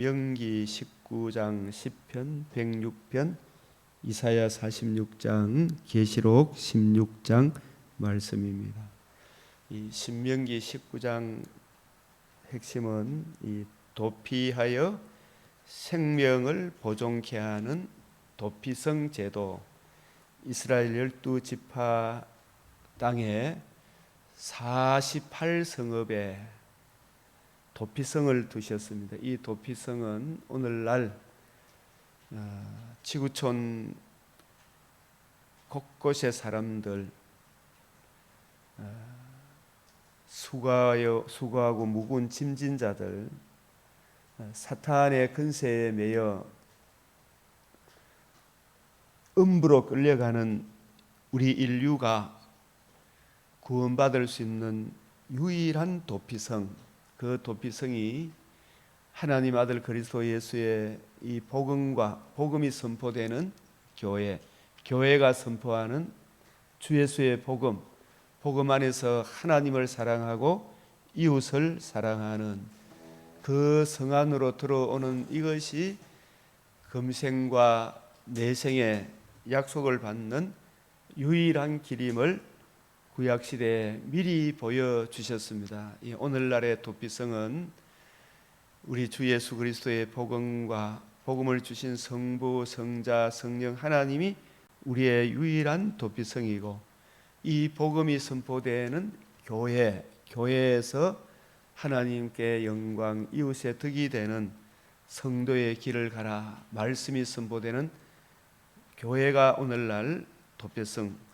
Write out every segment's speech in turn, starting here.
명기 19장, 시편 106편, 이사야 46장, 계시록 16장 말씀입니다. 이 신명기 19장 핵심은 이 도피하여 생명을 보존케 하는 도피성 제도, 이스라엘 12지파 땅에 48성읍에 도피성을 두셨습니다. 이 도피성은 오늘날 지구촌 곳곳의 사람들, 수고하고 묵은 짐진자들, 사탄의 근세에 매여 음부로 끌려가는 우리 인류가 구원받을 수 있는 유일한 도피성, 그 도피성이 하나님 아들 그리스도 예수의 이 복음이 선포되는 교회가 선포하는 주 예수의 복음 안에서 하나님을 사랑하고 이웃을 사랑하는 그 성 안으로 들어오는 이것이 금생과 내생의 약속을 받는 유일한 길임을 구약시대에 미리 보여주셨습니다. 오늘날의 도피성은 우리 주 예수 그리스도의 복음을 주신 성부, 성자, 성령 하나님이 우리의 유일한 도피성이고, 이 복음이 선포되는 교회에서 하나님께 영광, 이웃의 덕이 되는 성도의 길을 가라 말씀이 선포되는 교회가 오늘날 도피성,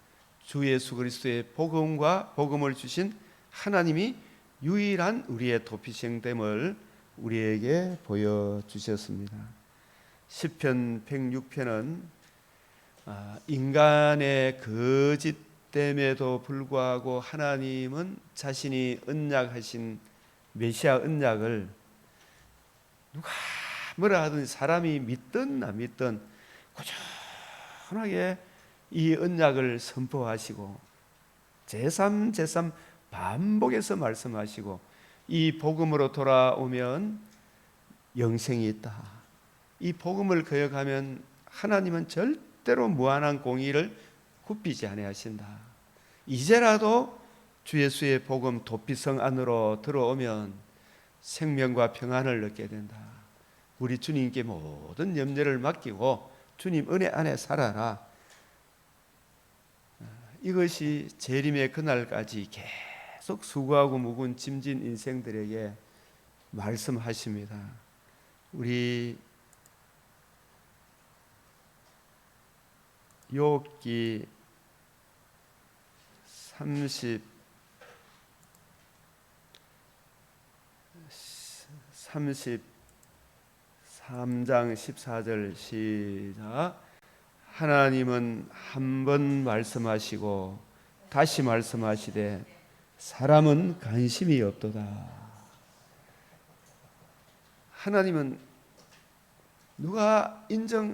주 예수 그리스도의 복음을 주신 하나님이 유일한 우리의 도피성됨을 우리에게 보여주셨습니다. 시편 106편은 인간의 거짓됨에도 불구하고 하나님은 자신이 언약하신 메시아 언약을 누가 뭐라 하든 사람이 믿든 안 믿든 꾸준하게 이 언약을 선포하시고 제삼 반복해서 말씀하시고, 이 복음으로 돌아오면 영생이 있다. 이 복음을 거역하면 하나님은 절대로 무한한 공의를 굽히지 아니하신다. 이제라도 주 예수의 복음 도피성 안으로 들어오면 생명과 평안을 얻게 된다. 우리 주님께 모든 염려를 맡기고 주님 은혜 안에 살아라. 이것이 재림의 그날까지 계속 수고하고 묵은 짐진 인생들에게 말씀하십니다. 우리 욥기 33장 14절 시작. 하나님은 한 번 말씀하시고 다시 말씀하시되 사람은 관심이 없도다. 하나님은 누가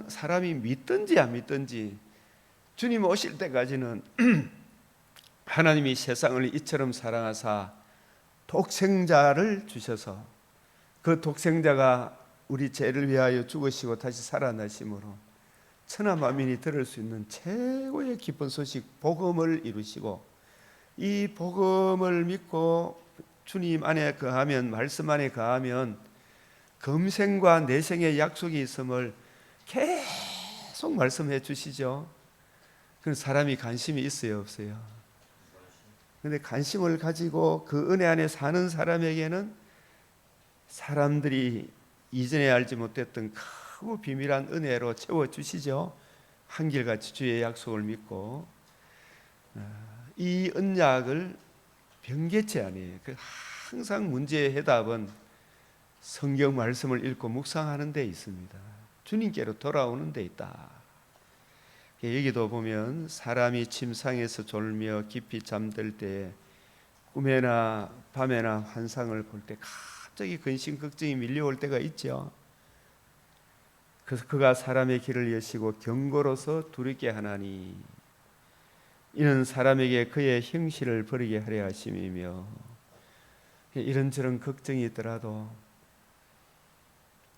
사람이 믿든지 안 믿든지 주님 오실 때까지는 하나님이 세상을 이처럼 사랑하사 독생자를 주셔서 그 독생자가 우리 죄를 위하여 죽으시고 다시 살아나심으로 천하 만민이 들을 수 있는 최고의 기쁜 소식 복음을 이루시고, 이 복음을 믿고 주님 안에 거하면, 말씀 안에 거하면 금생과 내생의 약속이 있음을 계속 말씀해 주시죠. 그럼 사람이 관심이 있어요, 없어요? 그런데 관심을 가지고 그 은혜 안에 사는 사람에게는 사람들이 이전에 알지 못했던 크고 비밀한 은혜로 채워주시죠. 한결같이 주의 약속을 믿고 이 언약을 변개치 아니에요. 항상 문제의 해답은 성경 말씀을 읽고 묵상하는 데 있습니다. 주님께로 돌아오는 데 있다. 여기도 보면 사람이 침상에서 졸며 깊이 잠들 때 꿈에나 밤에나 환상을 볼 때 갑자기 근심 걱정이 밀려올 때가 있죠. 그래서 그가 사람의 길을 여시고 경고로서 두렵게 하나니 이는 사람에게 그의 형실을 버리게 하려 하심이며, 이런저런 걱정이 있더라도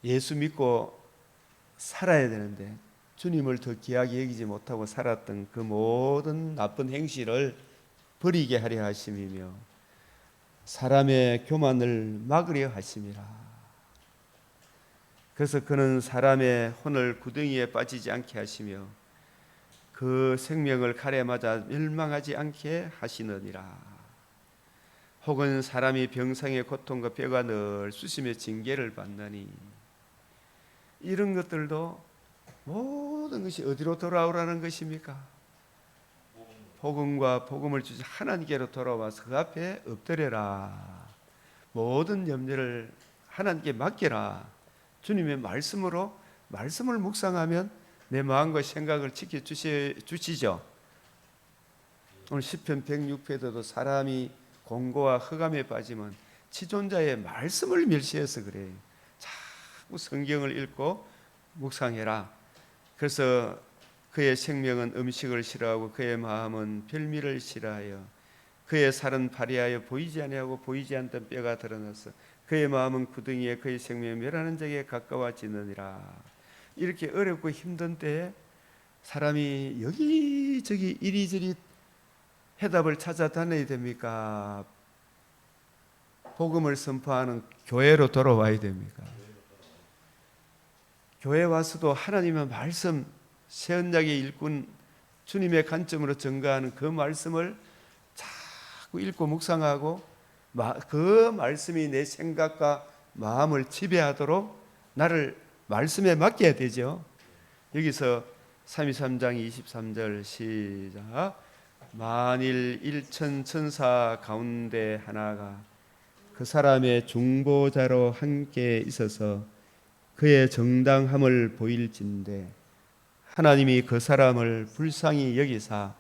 예수 믿고 살아야 되는데 주님을 더 귀하게 여기지 못하고 살았던 그 모든 나쁜 행실을 버리게 하려 하심이며 사람의 교만을 막으려 하심이라. 그래서 그는 사람의 혼을 구덩이에 빠지지 않게 하시며 그 생명을 칼에 맞아 멸망하지 않게 하시느니라. 혹은 사람이 병상의 고통과 뼈가 늘 쑤시며 징계를 받나니. 이런 것들도 모든 것이 어디로 돌아오라는 것입니까? 복음과 복음을 주신 하나님께로 돌아와서 그 앞에 엎드려라. 모든 염려를 하나님께 맡겨라. 주님의 말씀으로 말씀을 묵상하면 내 마음과 생각을 지켜주시죠. 오늘 시편 106편에도 사람이 공고와 흑암에 빠지면 지존자의 말씀을 멸시해서 그래요. 자꾸 성경을 읽고 묵상해라. 그래서 그의 생명은 음식을 싫어하고 그의 마음은 별미를 싫어하여 그의 살은 파리하여 보이지 아니하고 보이지 않던 뼈가 드러나서 그의 마음은 구덩이에 그의 생명이 멸하는 적에 가까워지느니라. 이렇게 어렵고 힘든 때에 사람이 여기저기 이리저리 해답을 찾아다녀야 됩니까? 복음을 선포하는 교회로 돌아와야 됩니까? 교회 와서도 하나님의 말씀, 새 언약의 일꾼 주님의 관점으로 증거하는 그 말씀을 자꾸 읽고 묵상하고 그 말씀이 내 생각과 마음을 지배하도록 나를 말씀에 맡겨야 되죠. 여기서 323장 23절 시작. 만일 일천 천사 가운데 하나가 그 사람의 중보자로 함께 있어서 그의 정당함을 보일진대 하나님이 그 사람을 불쌍히 여기사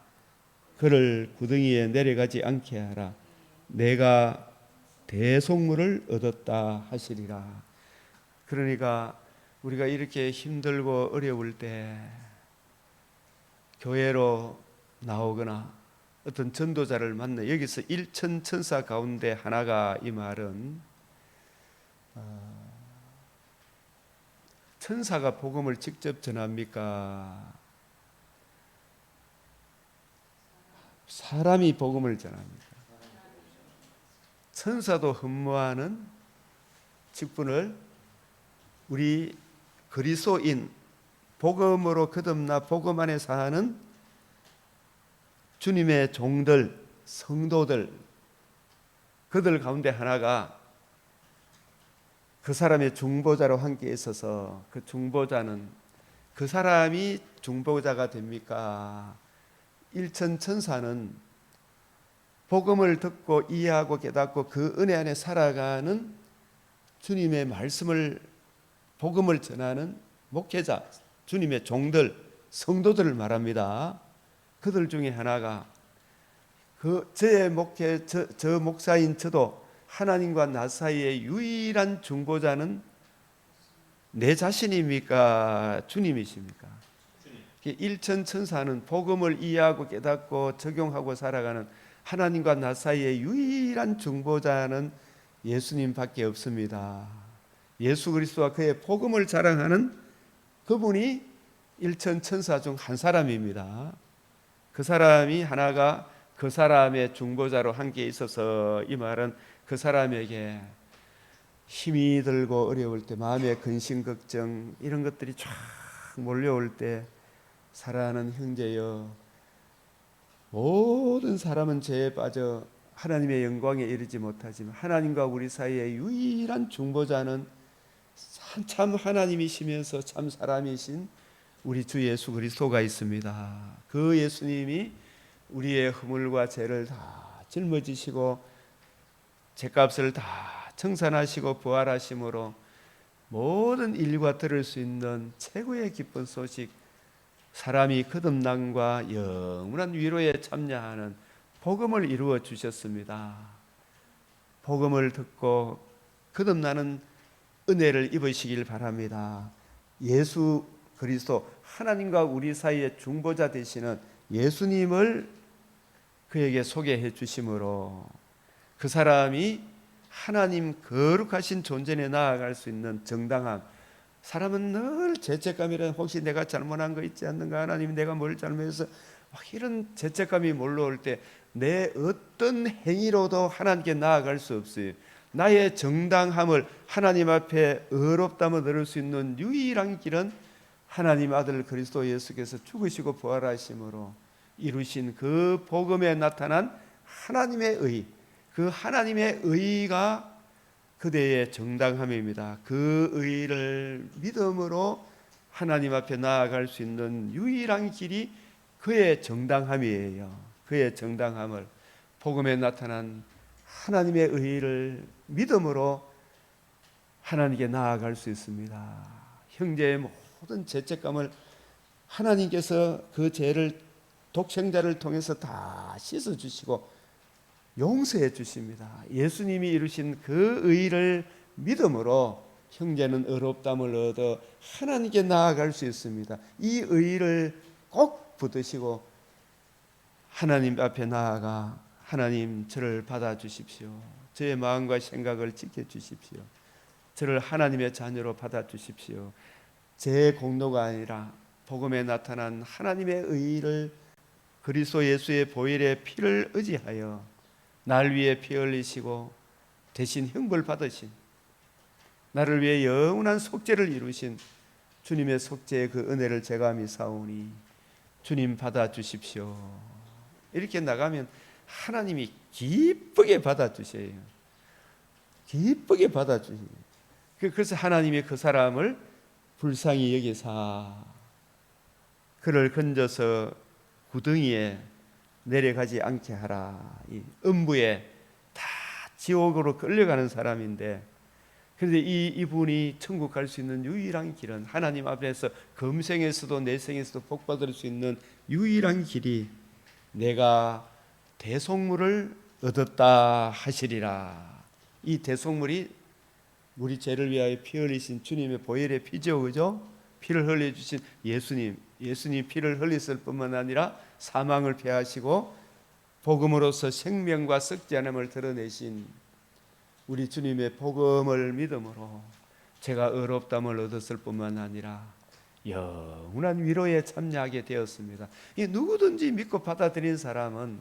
그를 구덩이에 내려가지 않게 하라. 내가 대속물을 얻었다 하시리라. 그러니까 우리가 이렇게 힘들고 어려울 때 교회로 나오거나 어떤 전도자를 만나 여기서 일천 천사 가운데 하나가 이 말은 천사가 복음을 직접 전합니까? 사람이 복음을 전합니다. 천사도 흠모하는 직분을 우리 그리스도인 복음으로 거듭나 복음 안에 사는 주님의 종들, 성도들, 그들 가운데 하나가 그 사람의 중보자로 함께 있어서 그 중보자는 그 사람이 중보자가 됩니까? 일천 천사는 복음을 듣고 이해하고 깨닫고 그 은혜 안에 살아가는 주님의 말씀을 복음을 전하는 목회자, 주님의 종들, 성도들을 말합니다. 그들 중에 하나가 저의 목회, 저 목사인 저도 하나님과 나 사이의 유일한 중보자는 내 자신입니까? 주님이십니까? 일천 천사는 복음을 이해하고 깨닫고 적용하고 살아가는 하나님과 나 사이의 유일한 중보자는 예수님밖에 없습니다. 예수 그리스도와 그의 복음을 자랑하는 그분이 일천 천사 중 한 사람입니다. 그 사람이 하나가 그 사람의 중보자로 함께 있어서 이 말은 그 사람에게 힘이 들고 어려울 때 마음의 근심 걱정 이런 것들이 쫙 몰려올 때 사랑하는 형제여, 모든 사람은 죄에 빠져 하나님의 영광에 이르지 못하지만 하나님과 우리 사이의 유일한 중보자는 참 하나님이시면서 참 사람이신 우리 주 예수 그리스도가 있습니다. 그 예수님이 우리의 허물과 죄를 다 짊어지시고 죄값을 다 청산하시고 부활하심으로 모든 인류가 들을 수 있는 최고의 기쁜 소식, 사람이 거듭남과 영원한 위로에 참여하는 복음을 이루어 주셨습니다. 복음을 듣고 거듭나는 은혜를 입으시길 바랍니다. 예수 그리스도 하나님과 우리 사이의 중보자 되시는 예수님을 그에게 소개해 주심으로 그 사람이 하나님 거룩하신 존재에 나아갈 수 있는 정당함, 사람은 늘 죄책감이란, 혹시 내가 잘못한 거 있지 않는가, 하나님 내가 뭘 잘못해서, 막 이런 죄책감이 몰려올 때 내 어떤 행위로도 하나님께 나아갈 수 없어요. 나의 정당함을 하나님 앞에 의롭다면 얻을 수 있는 유일한 길은 하나님 아들 그리스도 예수께서 죽으시고 부활하심으로 이루신 그 복음에 나타난 하나님의 의, 그 하나님의 의가 그대의 정당함입니다. 그 의를 믿음으로 하나님 앞에 나아갈 수 있는 유일한 길이 그의 정당함이에요. 그의 정당함을, 복음에 나타난 하나님의 의를 믿음으로 하나님께 나아갈 수 있습니다. 형제의 모든 죄책감을 하나님께서 그 죄를 독생자를 통해서 다 씻어 주시고 용서해 주십니다. 예수님이 이루신 그 의를 믿음으로 형제는 의롭다함을 얻어 하나님께 나아갈 수 있습니다. 이 의를 꼭 붙드시고 하나님 앞에 나아가, 하나님 저를 받아주십시오. 저의 마음과 생각을 지켜주십시오. 저를 하나님의 자녀로 받아주십시오. 제 공로가 아니라 복음에 나타난 하나님의 의를, 그리스도 예수의 보혈의 피를 의지하여 날 위해 피 흘리시고 대신 형벌 받으신, 나를 위해 영원한 속죄를 이루신 주님의 속죄의 그 은혜를 제가 미사오니 주님 받아주십시오. 이렇게 나가면 하나님이 기쁘게 받아주셔요. 기쁘게 받아주셔요. 그래서 하나님이 그 사람을 불쌍히 여기사 그를 건져서 구덩이에 내려가지 않게 하라. 이 음부에 다 지옥으로 끌려가는 사람인데, 그런데 이분이 천국 갈 수 있는 유일한 길은, 하나님 앞에서 금생에서도 내생에서도 복 받을 수 있는 유일한 길이 내가 대속물을 얻었다 하시리라. 이 대속물이 우리 죄를 위하여 피 흘리신 주님의 보혈의 피죠, 그죠? 피를 흘려주신 예수님 피를 흘렸을 뿐만 아니라 사망을 패하시고 복음으로서 생명과 썩지 않음을 드러내신 우리 주님의 복음을 믿음으로 제가 의롭다함을 얻었을 뿐만 아니라 영원한 위로에 참여하게 되었습니다. 이 누구든지 믿고 받아들인 사람은,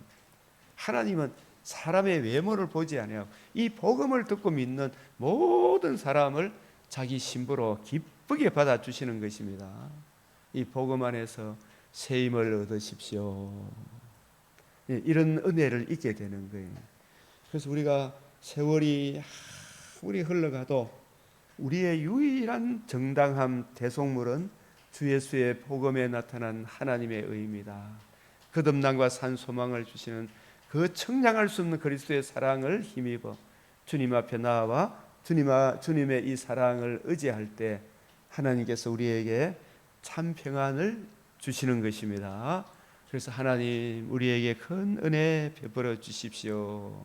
하나님은 사람의 외모를 보지 않아요. 이 복음을 듣고 믿는 모든 사람을 자기 신부로 기쁘게 받아주시는 것입니다. 이 복음 안에서 세임을 얻으십시오. 이런 은혜를 잊게 되는 거예요. 그래서 우리가 세월이 아무리 흘러가도 우리의 유일한 정당함, 대속물은 주 예수의 복음에 나타난 하나님의 의입니다. 거듭남과 산 소망을 주시는 그 청량할 수 없는 그리스도의 사랑을 힘입어 주님 앞에 나와 주님의 이 사랑을 의지할 때 하나님께서 우리에게 참 평안을 주시는 것입니다. 그래서 하나님 우리에게 큰 은혜 베풀어 주십시오.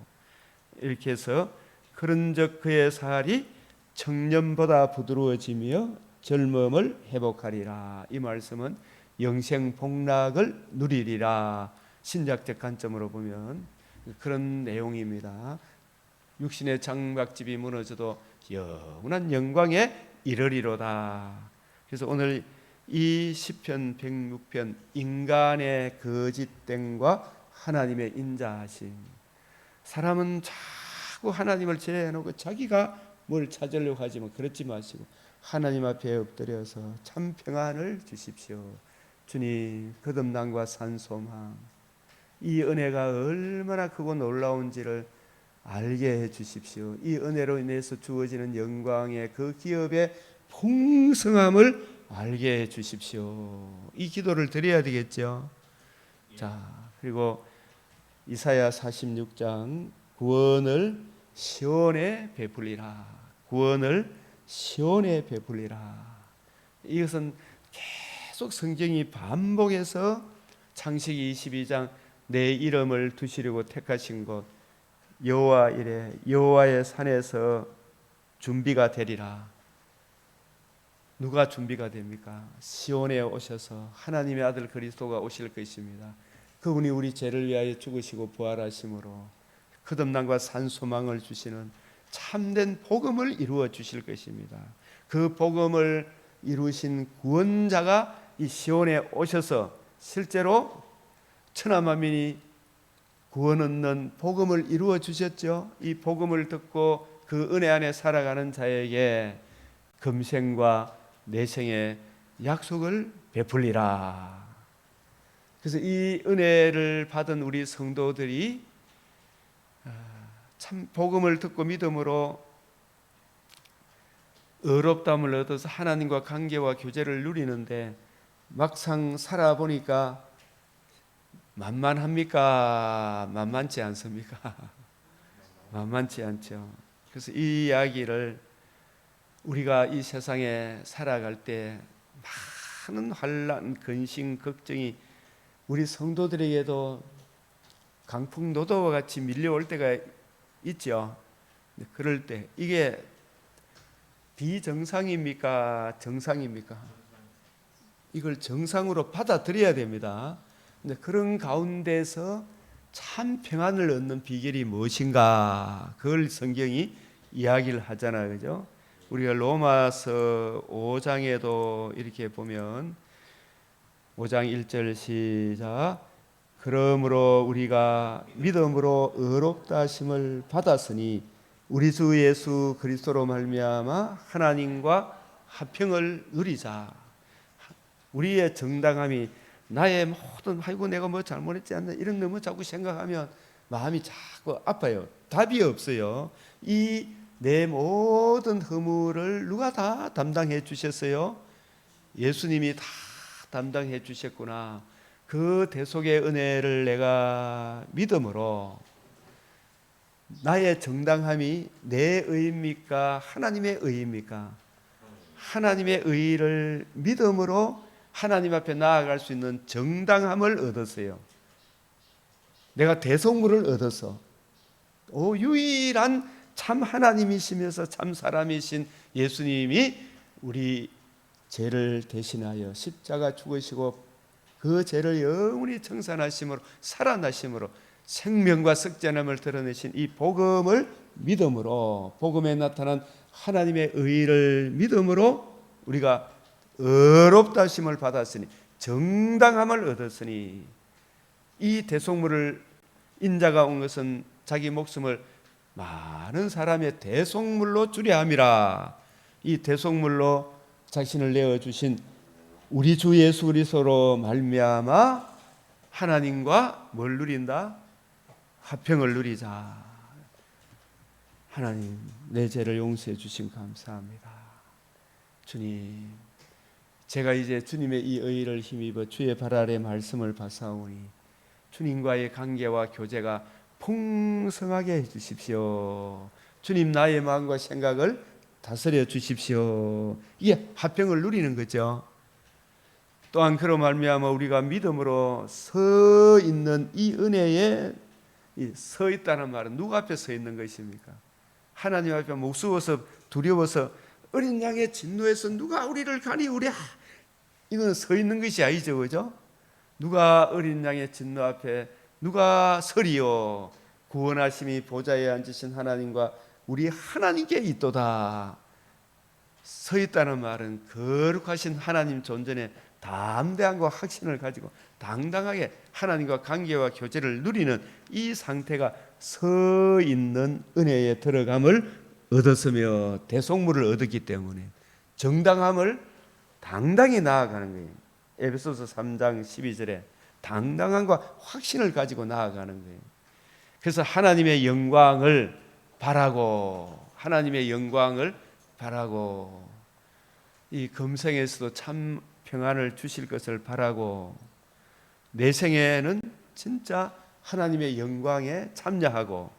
이렇게 해서 그런즉 그의 살이 청년보다 부드러워지며 젊음을 회복하리라. 이 말씀은 영생 복락을 누리리라. 신약적 관점으로 보면 그런 내용입니다. 육신의 장막집이 무너져도 영원한 영광에 이르리로다. 그래서 오늘 이 시편 106편 인간의 거짓됨과 하나님의 인자하심. 사람은 자꾸 하나님을 제외해놓고 자기가 뭘 찾으려고 하지만 그렇지 마시고 하나님 앞에 엎드려서 참 평안을 주십시오. 주님, 거듭남과 산소망, 이 은혜가 얼마나 크고 놀라운지를 알게 해 주십시오. 이 은혜로 인해서 주어지는 영광의 그 기업의 풍성함을 알게 해 주십시오. 이 기도를 드려야 되겠죠. 자, 그리고 이사야 46장 구원을 시온에 베풀리라. 구원을 시온에 베풀리라. 이것은 계속 성경이 반복해서 창세기 22장 내 이름을 두시려고 택하신 곳 여호와 이래 여호와의 산에서 준비가 되리라. 누가 준비가 됩니까? 시온에 오셔서 하나님의 아들 그리스도가 오실 것입니다. 그분이 우리 죄를 위하여 죽으시고 부활하심으로 거듭남과 산 소망을 주시는 참된 복음을 이루어 주실 것입니다. 그 복음을 이루신 구원자가 이 시온에 오셔서 실제로 천하만민이 구원 얻는 복음을 이루어 주셨죠. 이 복음을 듣고 그 은혜 안에 살아가는 자에게 금생과 내생의 약속을 베풀리라. 그래서 이 은혜를 받은 우리 성도들이 참 복음을 듣고 믿음으로 의롭다함을 얻어서 하나님과 관계와 교제를 누리는데 막상 살아보니까 만만합니까? 만만치 않습니까? 만만치 않죠. 그래서 이 이야기를 우리가 이 세상에 살아갈 때 많은 환난, 근심, 걱정이 우리 성도들에게도 강풍노도와 같이 밀려올 때가 있죠. 그럴 때 이게 비정상입니까? 정상입니까? 이걸 정상으로 받아들여야 됩니다. 근데 그런 가운데서 참 평안을 얻는 비결이 무엇인가? 그걸 성경이 이야기를 하잖아요. 그죠? 우리가 로마서 5장에도 이렇게 보면 5장 1절 시작. 그러므로 우리가 믿음으로 의롭다 하심을 받았으니 우리 주 예수 그리스도로 말미암아 하나님과 화평을 누리자. 우리의 정당함이 나의 모든 아이고 내가 뭐 잘못했지 않나 이런 너무 자꾸 생각하면 마음이 자꾸 아파요. 답이 없어요. 이 내 모든 허물을 누가 다 담당해 주셨어요? 예수님이 다 담당해 주셨구나. 그 대속의 은혜를 내가 믿음으로 나의 정당함이 내 의입니까? 하나님의 의입니까? 하나님의 의를 믿음으로 하나님 앞에 나아갈 수 있는 정당함을 얻었어요. 내가 대속물을 얻어서 유일한 참 하나님이시면서 참 사람이신 예수님이 우리 죄를 대신하여 십자가 죽으시고 그 죄를 영원히 청산하심으로 살아나심으로 생명과 썩전함을 드러내신 이 복음을 믿음으로 복음에 나타난 하나님의 의를 믿음으로 우리가 의롭다 하심을 받았으니 정당함을 얻었으니 이 대속물을 인자가 온 것은 자기 목숨을 많은 사람의 대속물로 주려 함이라. 이 대속물로 자신을 내어주신 우리 주 예수 그리스도로 말미암아 하나님과 뭘 누린다? 화평을 누리자. 하나님 내 죄를 용서해 주심 감사합니다. 주님 제가 이제 주님의 이 의를 힘입어 주의 발 아래 말씀을 받사오니 주님과의 관계와 교제가 풍성하게 해주십시오. 주님 나의 마음과 생각을 다스려 주십시오. 이게 화평을 누리는 거죠. 또한 그로 말미암아 우리가 믿음으로 서 있는 이 은혜에 서 있다는 말은 누구 앞에 서 있는 것입니까? 하나님 앞에 무서워서 두려워서 어린 양의 진노에서 누가 우리를 가리우랴 이건 서 있는 것이 아니죠. 그죠? 누가 어린 양의 진노 앞에 누가 서리요? 구원하심이 보좌에 앉으신 하나님과 우리 하나님께 있도다. 서 있다는 말은 거룩하신 하나님 존전에 담대함과 확신을 가지고 당당하게 하나님과 관계와 교제를 누리는 이 상태가 서 있는 은혜에 들어감을 얻었으며 대속물을 얻었기 때문에 정당함을 당당히 나아가는 거예요. 에베소서 3장 12절에 당당함과 확신을 가지고 나아가는 거예요. 그래서 하나님의 영광을 바라고 하나님의 영광을 바라고 이 금생에서도 참 평안을 주실 것을 바라고 내 생에는 진짜 하나님의 영광에 참여하고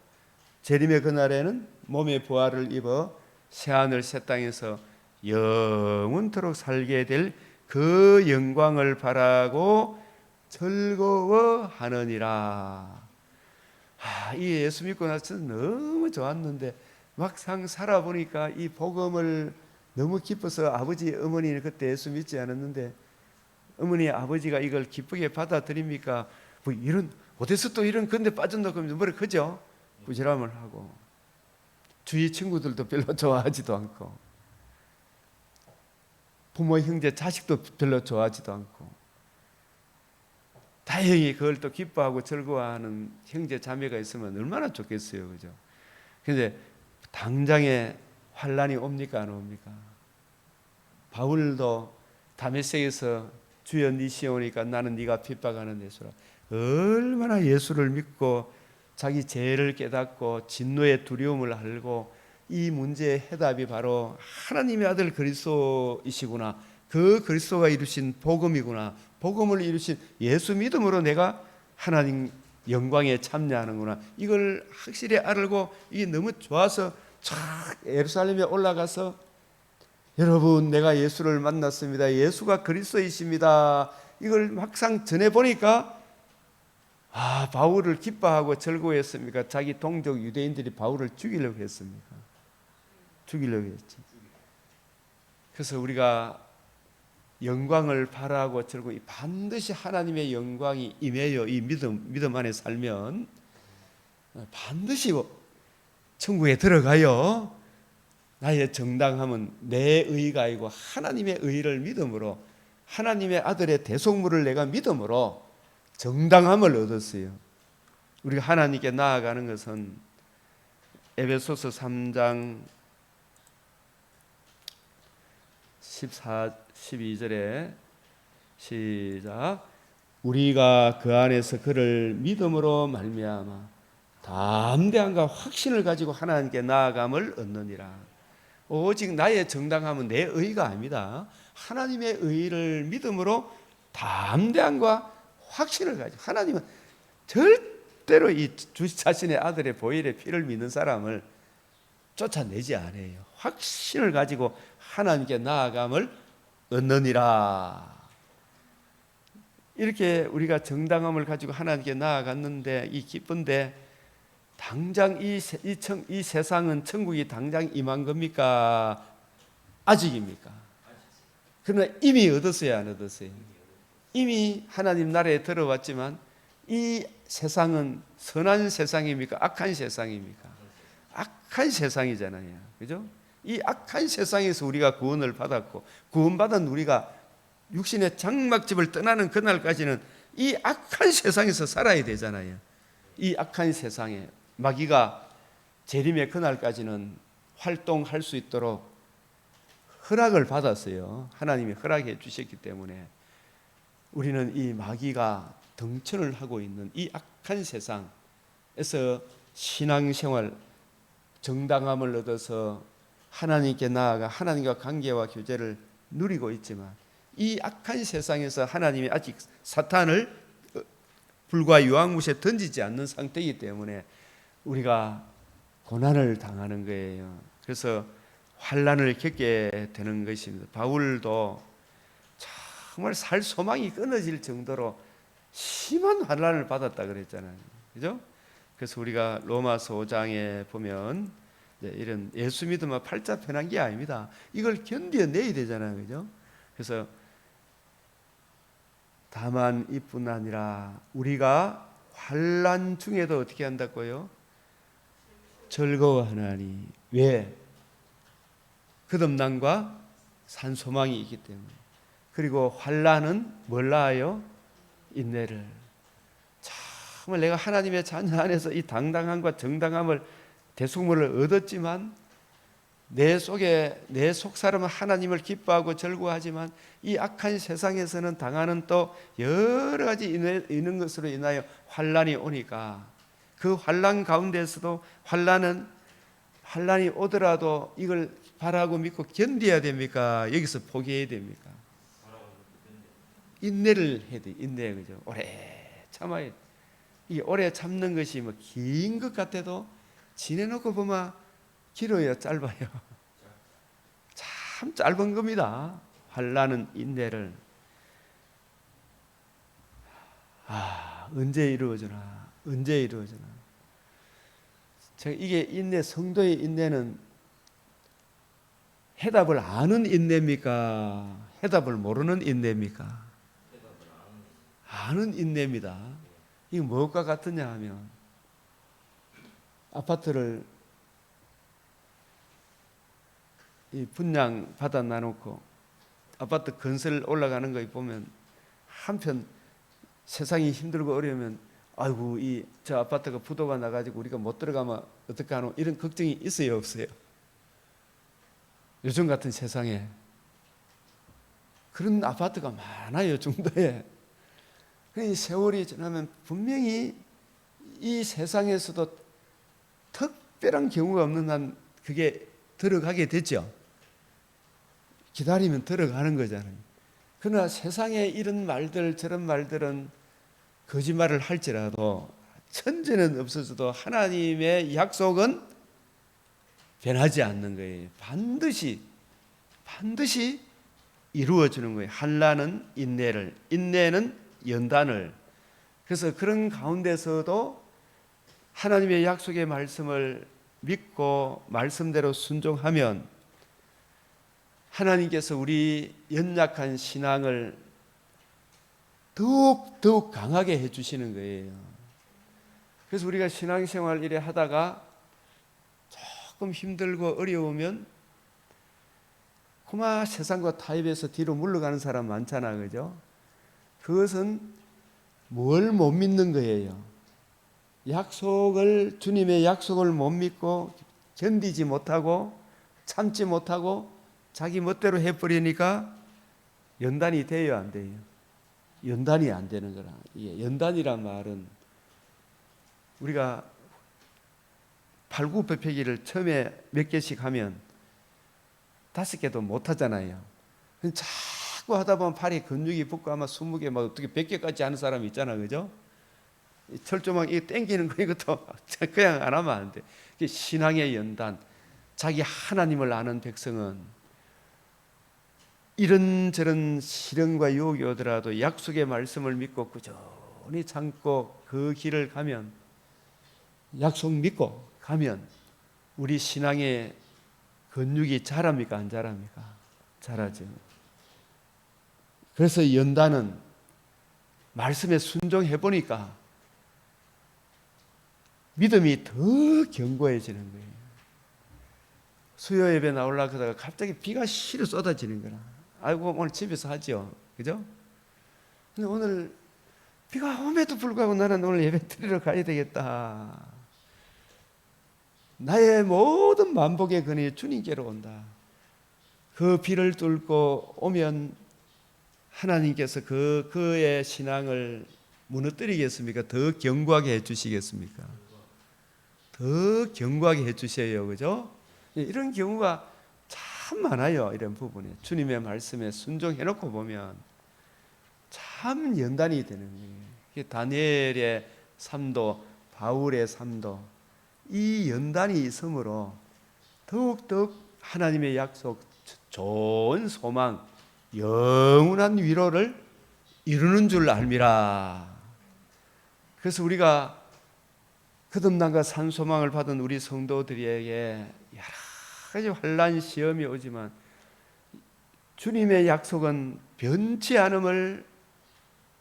재림의 그날에는 몸의 부활을 입어 새하늘 새 땅에서 영원토록 살게 될 그 영광을 바라고 즐거워하느니라. 이 예수 믿고 나서 너무 좋았는데 막상 살아보니까 이 복음을 너무 기뻐서 아버지 어머니는 그때 예수 믿지 않았는데 어머니 아버지가 이걸 기쁘게 받아들입니까? 뭐 이런 어디서 또 이런 건데 빠졌나 그러면 머리 크죠? 부지런함을 하고 주위 친구들도 별로 좋아하지도 않고 부모, 형제, 자식도 별로 좋아하지도 않고, 다행히 그걸 또 기뻐하고 즐거워하는 형제 자매가 있으면 얼마나 좋겠어요, 그죠? 근데 당장에 환란이 옵니까, 안 옵니까? 바울도 다메섹에서 주여 네 시오니까 나는 네가 핍박하는 예수라, 얼마나 예수를 믿고 자기 죄를 깨닫고 진노의 두려움을 알고 이 문제의 해답이 바로 하나님의 아들 그리스도이시구나, 그 그리스도가 이루신 복음이구나, 복음을 이루신 예수 믿음으로 내가 하나님 영광에 참여하는구나, 이걸 확실히 알고 이게 너무 좋아서 쫙 예루살렘에 올라가서 여러분 내가 예수를 만났습니다, 예수가 그리스도이십니다, 이걸 막상 전해보니까 바울을 기뻐하고 즐거워했습니까? 자기 동족 유대인들이 바울을 죽이려고 했습니까? 죽이려고 했지. 그래서 우리가 영광을 바라고 즐거워, 반드시 하나님의 영광이 임해요. 이 믿음 안에 살면 반드시 천국에 들어가요. 나의 정당함은 내 의가 아니고 하나님의 의를 믿음으로, 하나님의 아들의 대속물을 내가 믿음으로 정당함을 얻었어요. 우리가 하나님께 나아가는 것은 에베소서 3장 12절에 시작, 우리가 그 안에서 그를 믿음으로 말미암아 담대함과 확신을 가지고 하나님께 나아감을 얻느니라. 오직 나의 정당함은 내 의가 아닙니다. 하나님의 의를 믿음으로 담대함과 확신을 가지고, 하나님은 절대로 이 주 자신의 아들의 보혈의 피를 믿는 사람을 쫓아내지 않아요. 확신을 가지고 하나님께 나아감을 얻느니라. 이렇게 우리가 정당함을 가지고 하나님께 나아갔는데, 이 기쁜데 당장 이 세상은 천국이 당장 임한 겁니까? 아직입니까? 그러나 이미 얻었어요, 안 얻었어요? 이미 하나님 나라에 들어왔지만 이 세상은 선한 세상입니까? 악한 세상입니까? 악한 세상이잖아요, 그죠? 이 악한 세상에서 우리가 구원을 받았고, 구원받은 우리가 육신의 장막집을 떠나는 그날까지는 이 악한 세상에서 살아야 되잖아요. 이 악한 세상에 마귀가 재림의 그날까지는 활동할 수 있도록 허락을 받았어요. 하나님이 허락해 주셨기 때문에 우리는 이 마귀가 등천을 하고 있는 이 악한 세상에서 신앙생활, 정당함을 얻어서 하나님께 나아가 하나님과 관계와 교제를 누리고 있지만, 이 악한 세상에서 하나님이 아직 사탄을 불과 유황무새 던지지 않는 상태이기 때문에 우리가 고난을 당하는 거예요. 그래서 환난을 겪게 되는 것입니다. 바울도 정말 살 소망이 끊어질 정도로 심한 환난을 받았다 그랬잖아요, 그죠? 그래서 우리가 로마서 5장에 보면 이런 예수 믿으면 팔자 편한 게 아닙니다. 이걸 견뎌내야 되잖아요, 그죠? 그래서 다만 이뿐 아니라 우리가 환난 중에도 어떻게 한다고요? 즐거워하나니. 왜? 거듭남과 산 소망이 있기 때문에. 그리고 환난은 뭘 낳아요? 인내를. 정말 내가 하나님의 자녀 안에서 이 당당함과 정당함을, 대속물을 얻었지만 내 속에, 내 속사람은 하나님을 기뻐하고 즐거워하지만 이 악한 세상에서는 당하는 또 여러 가지 있는 것으로 인하여 환난이 오니까, 그 환난 가운데서도 환난이 오더라도 이걸 바라고 믿고 견뎌야 됩니까? 여기서 포기해야 됩니까? 인내를 해야 돼. 인내, 그죠? 오래 참아야 돼. 이 오래 참는 것이 뭐 긴 것 같아도 지내놓고 보면 길어요, 짧아요? 참 짧은 겁니다. 환난은 인내를. 언제 이루어지나? 언제 이루어지나? 이게 인내, 성도의 인내는 해답을 아는 인내입니까? 해답을 모르는 인내입니까? 아는 인내입니다. 이게 무엇과 같으냐 하면, 아파트를 분양 받아 놔놓고 아파트 건설 올라가는 거 보면 한편 세상이 힘들고 어려우면 아이고 저 아파트가 부도가 나가지고 우리가 못 들어가면 어떡하노 이런 걱정이 있어요 없어요? 요즘 같은 세상에 그런 아파트가 많아요 중도에. 이 세월이 지나면 분명히 이 세상에서도 특별한 경우가 없는 한 그게 들어가게 되죠. 기다리면 들어가는 거잖아요. 그러나 세상에 이런 말들 저런 말들은 거짓말을 할지라도 천재는 없어져도 하나님의 약속은 변하지 않는 거예요. 반드시 이루어지는 거예요. 한란은 인내를, 인내는 연단을. 그래서 그런 가운데서도 하나님의 약속의 말씀을 믿고 말씀대로 순종하면 하나님께서 우리 연약한 신앙을 더욱 강하게 해주시는 거예요. 그래서 우리가 신앙생활 이래 하다가 조금 힘들고 어려우면 그만 세상과 타협해서 뒤로 물러가는 사람 많잖아, 그죠? 그것은 뭘 못 믿는 거예요. 주님의 약속을 못 믿고 견디지 못하고 참지 못하고 자기 멋대로 해버리니까 연단이 돼요, 안 돼요? 연단이 안 되는 거라. 연단이란 말은 우리가 팔굽혀펴기를 처음에 몇 개씩 하면 5개도 못 하잖아요. 자꾸 하다 보면 팔에 근육이 붙고 아마 20개, 막 어떻게 100개까지 하는 사람이 있잖아, 그죠? 철조망 이 땡기는 거 이것도 그냥 안 하면 안 돼. 신앙의 연단. 자기 하나님을 아는 백성은 이런저런 시련과 유혹이 오더라도 약속의 말씀을 믿고 꾸준히 참고 그 길을 가면, 약속 믿고 가면 우리 신앙의 근육이 자랍니까 안 자랍니까? 자라죠. 그래서 연단은 말씀에 순종해 보니까 믿음이 더 견고해지는 거예요. 수요 예배 나오려고 하다가 갑자기 비가 시려 쏟아지는 거라. 아이고 오늘 집에서 하죠, 그죠? 근데 오늘 비가 오면도 불구하고 나는 오늘 예배 드리러 가야 되겠다. 나의 모든 만복의 근이 주님께로 온다. 그 비를 뚫고 오면 하나님께서 그의 신앙을 무너뜨리겠습니까? 더 견고하게 해주시겠습니까? 더 견고하게 해주셔요, 그죠? 이런 경우가 참 많아요. 이런 부분에 주님의 말씀에 순종해놓고 보면 참 연단이 되는 거예요. 다니엘의 삶도 바울의 삶도 이 연단이 있으므로 더욱더욱 하나님의 약속, 좋은 소망, 영원한 위로를 이루는 줄 알미라. 그래서 우리가 거듭남과 산소망을 받은 우리 성도들에게 여러 가지 환난 시험이 오지만 주님의 약속은 변치 않음을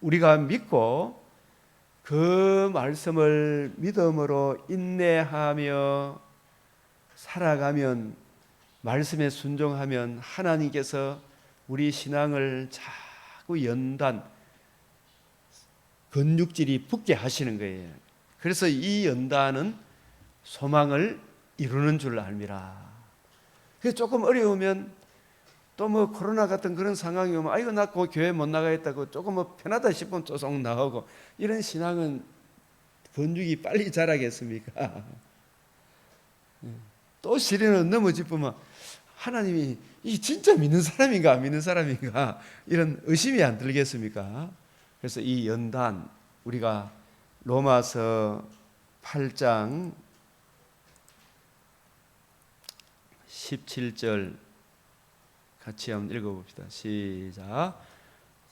우리가 믿고 그 말씀을 믿음으로 인내하며 살아가면, 말씀에 순종하면 하나님께서 우리 신앙을 자꾸 연단, 근육질이 붙게 하시는 거예요. 그래서 이 연단은 소망을 이루는 줄 알미라. 그래서 조금 어려우면 또 뭐 코로나 같은 그런 상황이 오면 아이고 나 그 교회 못 나가겠다고 조금 뭐 편하다 싶으면 쪼송 나오고, 이런 신앙은 근육이 빨리 자라겠습니까? 또 시련을 넘어짚으면 하나님이 이 진짜 믿는 사람인가 안 믿는 사람인가 이런 의심이 안 들겠습니까? 그래서 이 연단, 우리가 로마서 8장 17절 같이 한번 읽어봅시다. 시작.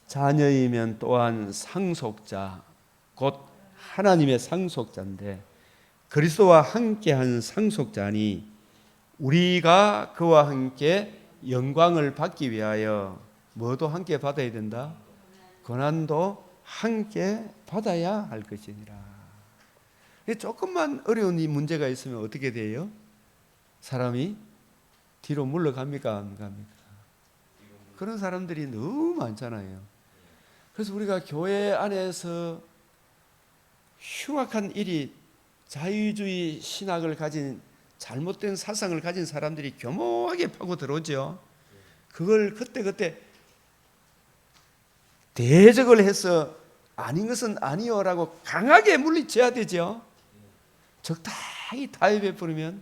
자녀이면 또한 상속자, 곧 하나님의 상속자인데 그리스도와 함께한 상속자니 우리가 그와 함께 영광을 받기 위하여 뭐도 함께 받아야 된다? 고난도 함께 받아야 할 것이니라. 조금만 어려운 이 문제가 있으면 어떻게 돼요? 사람이 뒤로 물러갑니까 안 갑니까? 그런 사람들이 너무 많잖아요. 그래서 우리가 교회 안에서 흉악한 일이 자유주의 신학을 가진 잘못된 사상을 가진 사람들이 교묘하게 파고 들어오죠. 그걸 그때 대적을 해서 아닌 것은 아니요라고 강하게 물리쳐야 되죠. 적당히 타협해 버리면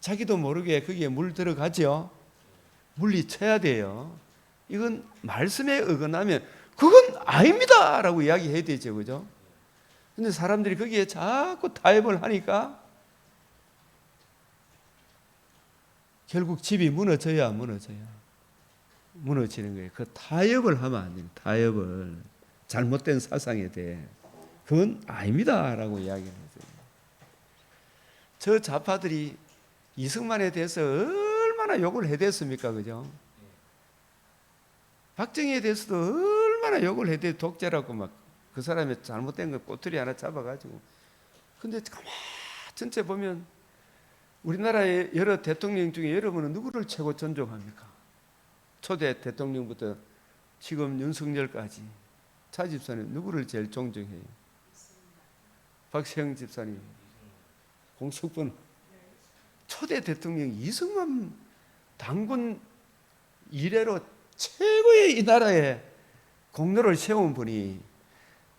자기도 모르게 거기에 물 들어가죠. 물리쳐야 돼요. 이건 말씀에 어긋나면 그건 아닙니다라고 이야기해야 되죠. 그죠? 근데 사람들이 거기에 자꾸 타협을 하니까 결국 집이 무너져야 무너져요. 무너지는 거예요. 그 타협을 하면 안 돼요. 타협을. 잘못된 사상에 대해. 그건 아닙니다라고 이야기를 해요. 저 좌파들이 이승만에 대해서 얼마나 욕을 해댔습니까? 그죠? 박정희에 대해서도 얼마나 욕을 해대 독재라고 막 그 사람의 잘못된 거 꼬투리 하나 잡아가지고. 근데 가만 전체 보면 우리나라의 여러 대통령 중에 여러분은 누구를 최고 존경합니까? 초대 대통령부터 지금 윤석열까지 차 집사님 누구를 제일 존경해요? 박세영 집사님, 공석번 초대 대통령 이승만 당군 이래로 최고의 이 나라에 공로를 세운 분이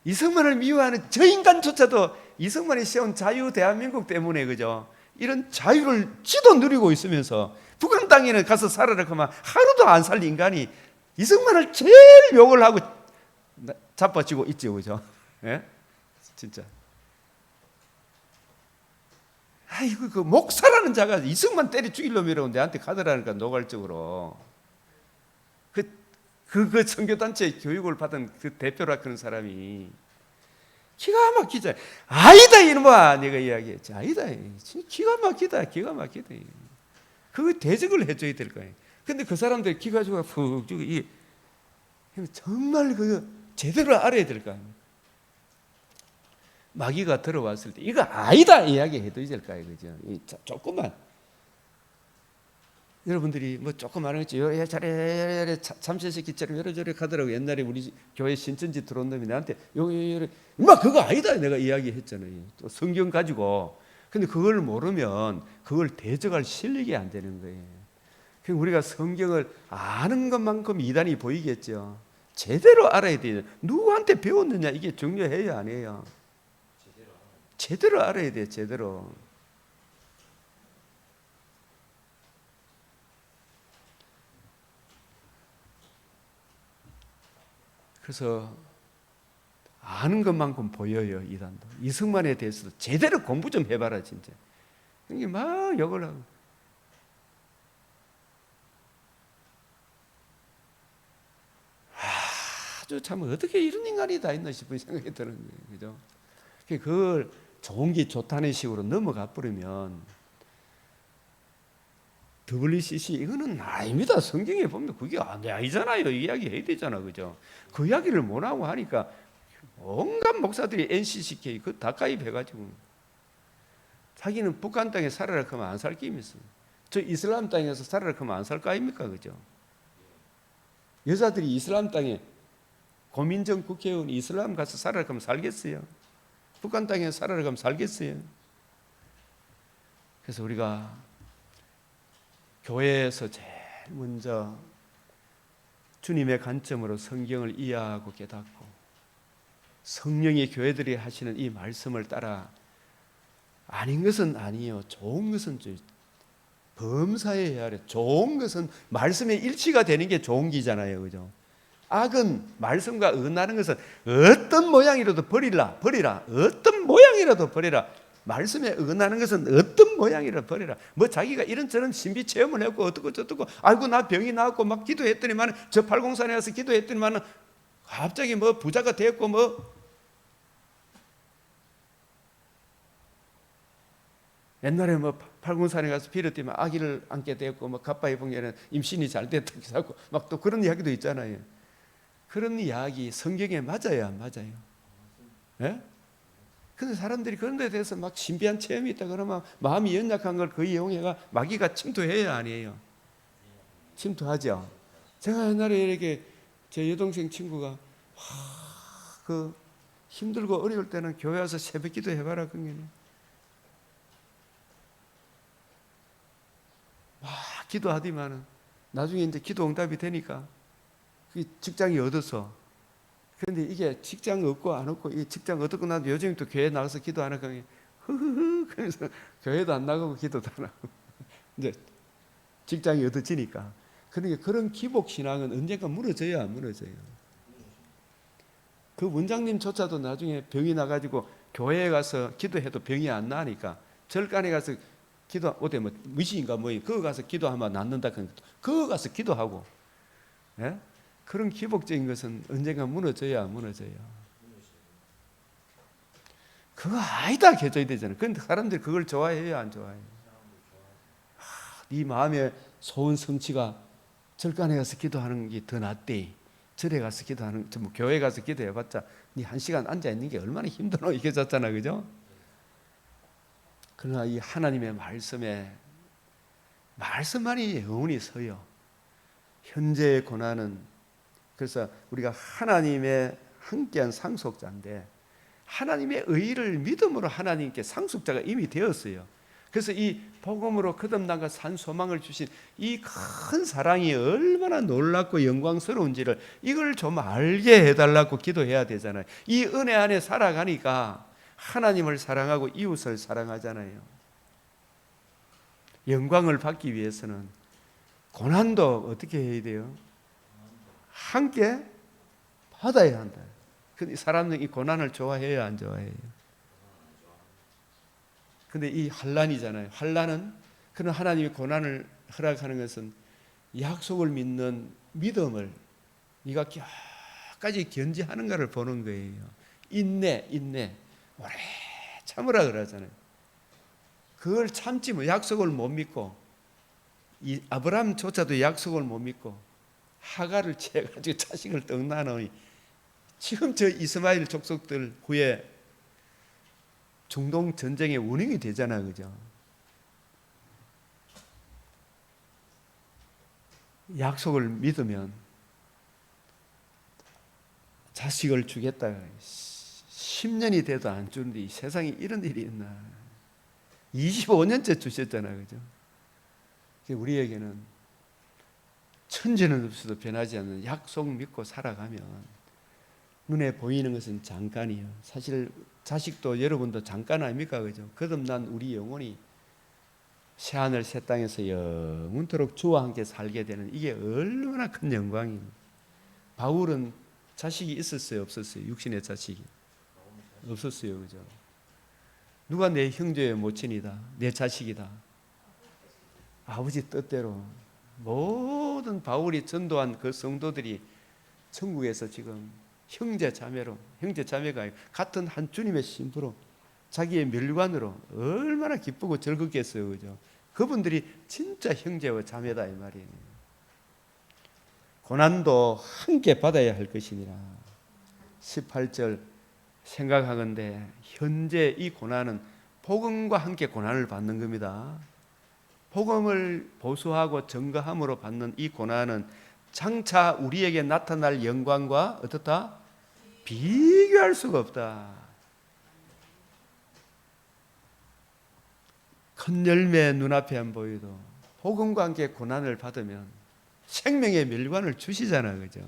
이승만을 미워하는 저 인간조차도 이승만이 세운 자유 대한민국 때문에 그죠? 이런 자유를 지도 누리고 있으면서 북한 땅에는 가서 살아라 그러면 하루도 안 살 인간이 이승만을 제일 욕을 하고 자빠지고 있죠, 그죠? 예? 진짜. 아이고, 그 목사라는 자가 이승만 때려 죽이려면 내한테 가더라니까, 노골적으로. 그 선교단체 교육을 받은 그 대표라 그런 사람이 기가 막히자. 아니다, 이놈아. 내가 이야기했지. 아니다. 기가 막히다. 기가 막히다. 그거 대적을 해줘야 될 거예요. 근데 그 사람들 기가 죽어 푹 죽어. 정말 그 제대로 알아야 될 거 아니에요. 마귀가 들어왔을 때 이거 아니다 이야기해도 될 거예요. 그죠? 조금만. 여러분들이 뭐 조금 안 하겠지. 저래 참새새끼처럼 요래저래 가더라고. 옛날에 우리 교회 신천지 들어온 놈이 나한테 요래 엄마 그거 아니다 내가 이야기했잖아요. 또 성경 가지고. 근데 그걸 모르면 그걸 대적할 실력이 안 되는 거예요. 그러니까 우리가 성경을 아는 것만큼 이단이 보이겠죠. 제대로 알아야 돼요. 누구한테 배웠느냐 이게 중요해요, 안 해요? 제대로 알아야 돼요. 제대로. 그래서 아는 것만큼 보여요, 이단도. 이승만에 대해서도 제대로 공부 좀 해봐라, 진짜. 이게 막 욕을 하고. 아주 참 어떻게 이런 인간이 다 있나 싶은 생각이 드는 거예요, 그죠? 그걸 좋은 게 좋다는 식으로 넘어가 버리면 WCC 이거는 아닙니다. 성경에 보면 그게 아니잖아요. 이야기 해야 되잖아, 그죠? 그 이야기를 못 하고 하니까 온갖 목사들이 NCCK 그 다 가입해가지고 자기는 북한 땅에 살아라 하면 안 살 게임 있어요. 저 이슬람 땅에서 살아라 하면 안 살 거 아닙니까, 그죠? 여자들이 이슬람 땅에 고민정 국회의원 이슬람 가서 살아라 하면 살겠어요? 북한 땅에 살아라 하면 살겠어요? 그래서 우리가 교회에서 제일 먼저 주님의 관점으로 성경을 이해하고 깨닫고 성령이 교회들이 하시는 이 말씀을 따라 아닌 것은 아니요, 좋은 것은 범사에 하래. 좋은 것은 말씀에 일치가 되는 게 좋은 기잖아요, 그죠? 악은 말씀과 어긋나는 것은 어떤 모양이라도 버리라. 어떤 모양이라도 버리라. 말씀에 어긋나는 것은 어떤 모양이라도 버리라. 뭐 자기가 이런저런 신비 체험을 했고 어떻고 저떻고 아이고 나 병이 나왔고 막 기도했더니만 저 팔공산에 가서 기도했더니만 갑자기 뭐 부자가 됐고 뭐 옛날에 뭐 팔공산에 가서 비롯되면 아기를 안게 되었고 뭐 갑바의 봉에는 임신이 잘 됐다고 하고 막 또 그런 이야기도 있잖아요. 그런 이야기 성경에 맞아요, 안 맞아요? 예? 근데 사람들이 그런 데 대해서 막 신비한 체험이 있다 그러면 마음이 연약한 걸 그 이용해가 마귀가 침투해야 아니에요? 침투하죠. 제가 옛날에 이렇게 제 여동생 친구가 그 힘들고 어려울 때는 교회 와서 새벽 기도 해봐라 그러니 막 기도하더만은 나중에 이제 기도 응답이 되니까 그 직장이 얻어서. 그런데 이게 직장 얻고 안 얻고, 이 직장 얻고 나도 요즘 또 교회 나가서 기도 안 하고 흐흐흐 그래서 교회도 안 나가고 기도도 안 하고 이제 직장이 얻어지니까. 그러니까 그런 기복 신앙은 언젠가 무너져야 안 무너져요. 그 원장님조차도 나중에 병이 나가지고 교회에 가서 기도해도 병이 안 나니까 절간에 가서 기도 어때 뭐 미신인가 뭐 그거 가서 기도하면 낫는다 그거 가서 기도하고. 예? 그런 기복적인 것은 언젠가 무너져야 안 무너져요. 그거 아니다 해줘야 되잖아요. 그런데 사람들이 그걸 좋아해요 안 좋아해요? 네 마음의 소원 성취가 절간에 가서 기도하는 게 더 낫대. 절에 가서 기도하는, 뭐 교회 가서 기도해봤자 네 1시간 앉아 있는 게 얼마나 힘들어 이게 졌잖아, 그죠? 그러나 이 하나님의 말씀만이 영원히 서요. 현재의 고난은, 그래서 우리가 하나님의 함께한 상속자인데 하나님의 의를 믿음으로 하나님께 상속자가 이미 되었어요. 그래서 이 복음으로 거듭남과 산 소망을 주신 이 큰 사랑이 얼마나 놀랍고 영광스러운지를 이걸 좀 알게 해달라고 기도해야 되잖아요. 이 은혜 안에 살아가니까 하나님을 사랑하고 이웃을 사랑하잖아요. 영광을 받기 위해서는 고난도 어떻게 해야 돼요? 함께 받아야 한다. 근데 사람들이 이 고난을 좋아해요 안 좋아해요? 근데 이 환난이잖아요. 환난은, 그런 하나님이 고난을 허락하는 것은 약속을 믿는 믿음을 네가 끝까지 견지하는가를 보는 거예요. 인내 오래 참으라 그러잖아요. 그걸 참지 뭐 약속을 못 믿고, 이 아브라함조차도 약속을 못 믿고 하가를 취해가지고 자식을 떡 낳으니 지금 저 이스마엘 족속들 후에 중동 전쟁의 원인이 되잖아요, 그죠? 약속을 믿으면 자식을 주겠다 10년이 돼도 안 주는데 이 세상에 이런 일이 있나? 25년째 주셨잖아요, 그죠? 우리에게는 천지는 없어도 변하지 않는 약속 믿고 살아가면 눈에 보이는 것은 잠깐이요. 사실 자식도 여러분도 잠깐 아닙니까, 그죠? 거듭난 우리 영혼이 새하늘 새 땅에서 영원토록 주와 함께 살게 되는 이게 얼마나 큰 영광입니다. 바울은 자식이 있었어요, 없었어요? 육신의 자식이 없었어요, 그죠? 누가 내 형제의 모친이다, 내 자식이다? 아버지 뜻대로 모든 바울이 전도한 그 성도들이 천국에서 지금 형제 자매가 같은 한 주님의 신부로 자기의 멸관으로 얼마나 기쁘고 즐겁겠어요, 그죠? 그분들이 진짜 형제와 자매다 이 말이에요. 고난도 함께 받아야 할 것이니라. 18절 생각하건대 현재 이 고난은 복음과 함께 고난을 받는 겁니다. 복음을 보수하고 증거함으로 받는 이 고난은 장차 우리에게 나타날 영광과 어떻다? 비교할 수가 없다. 큰 열매 눈앞에 안 보여도 복음과 함께 고난을 받으면 생명의 멸관을 주시잖아요, 그죠?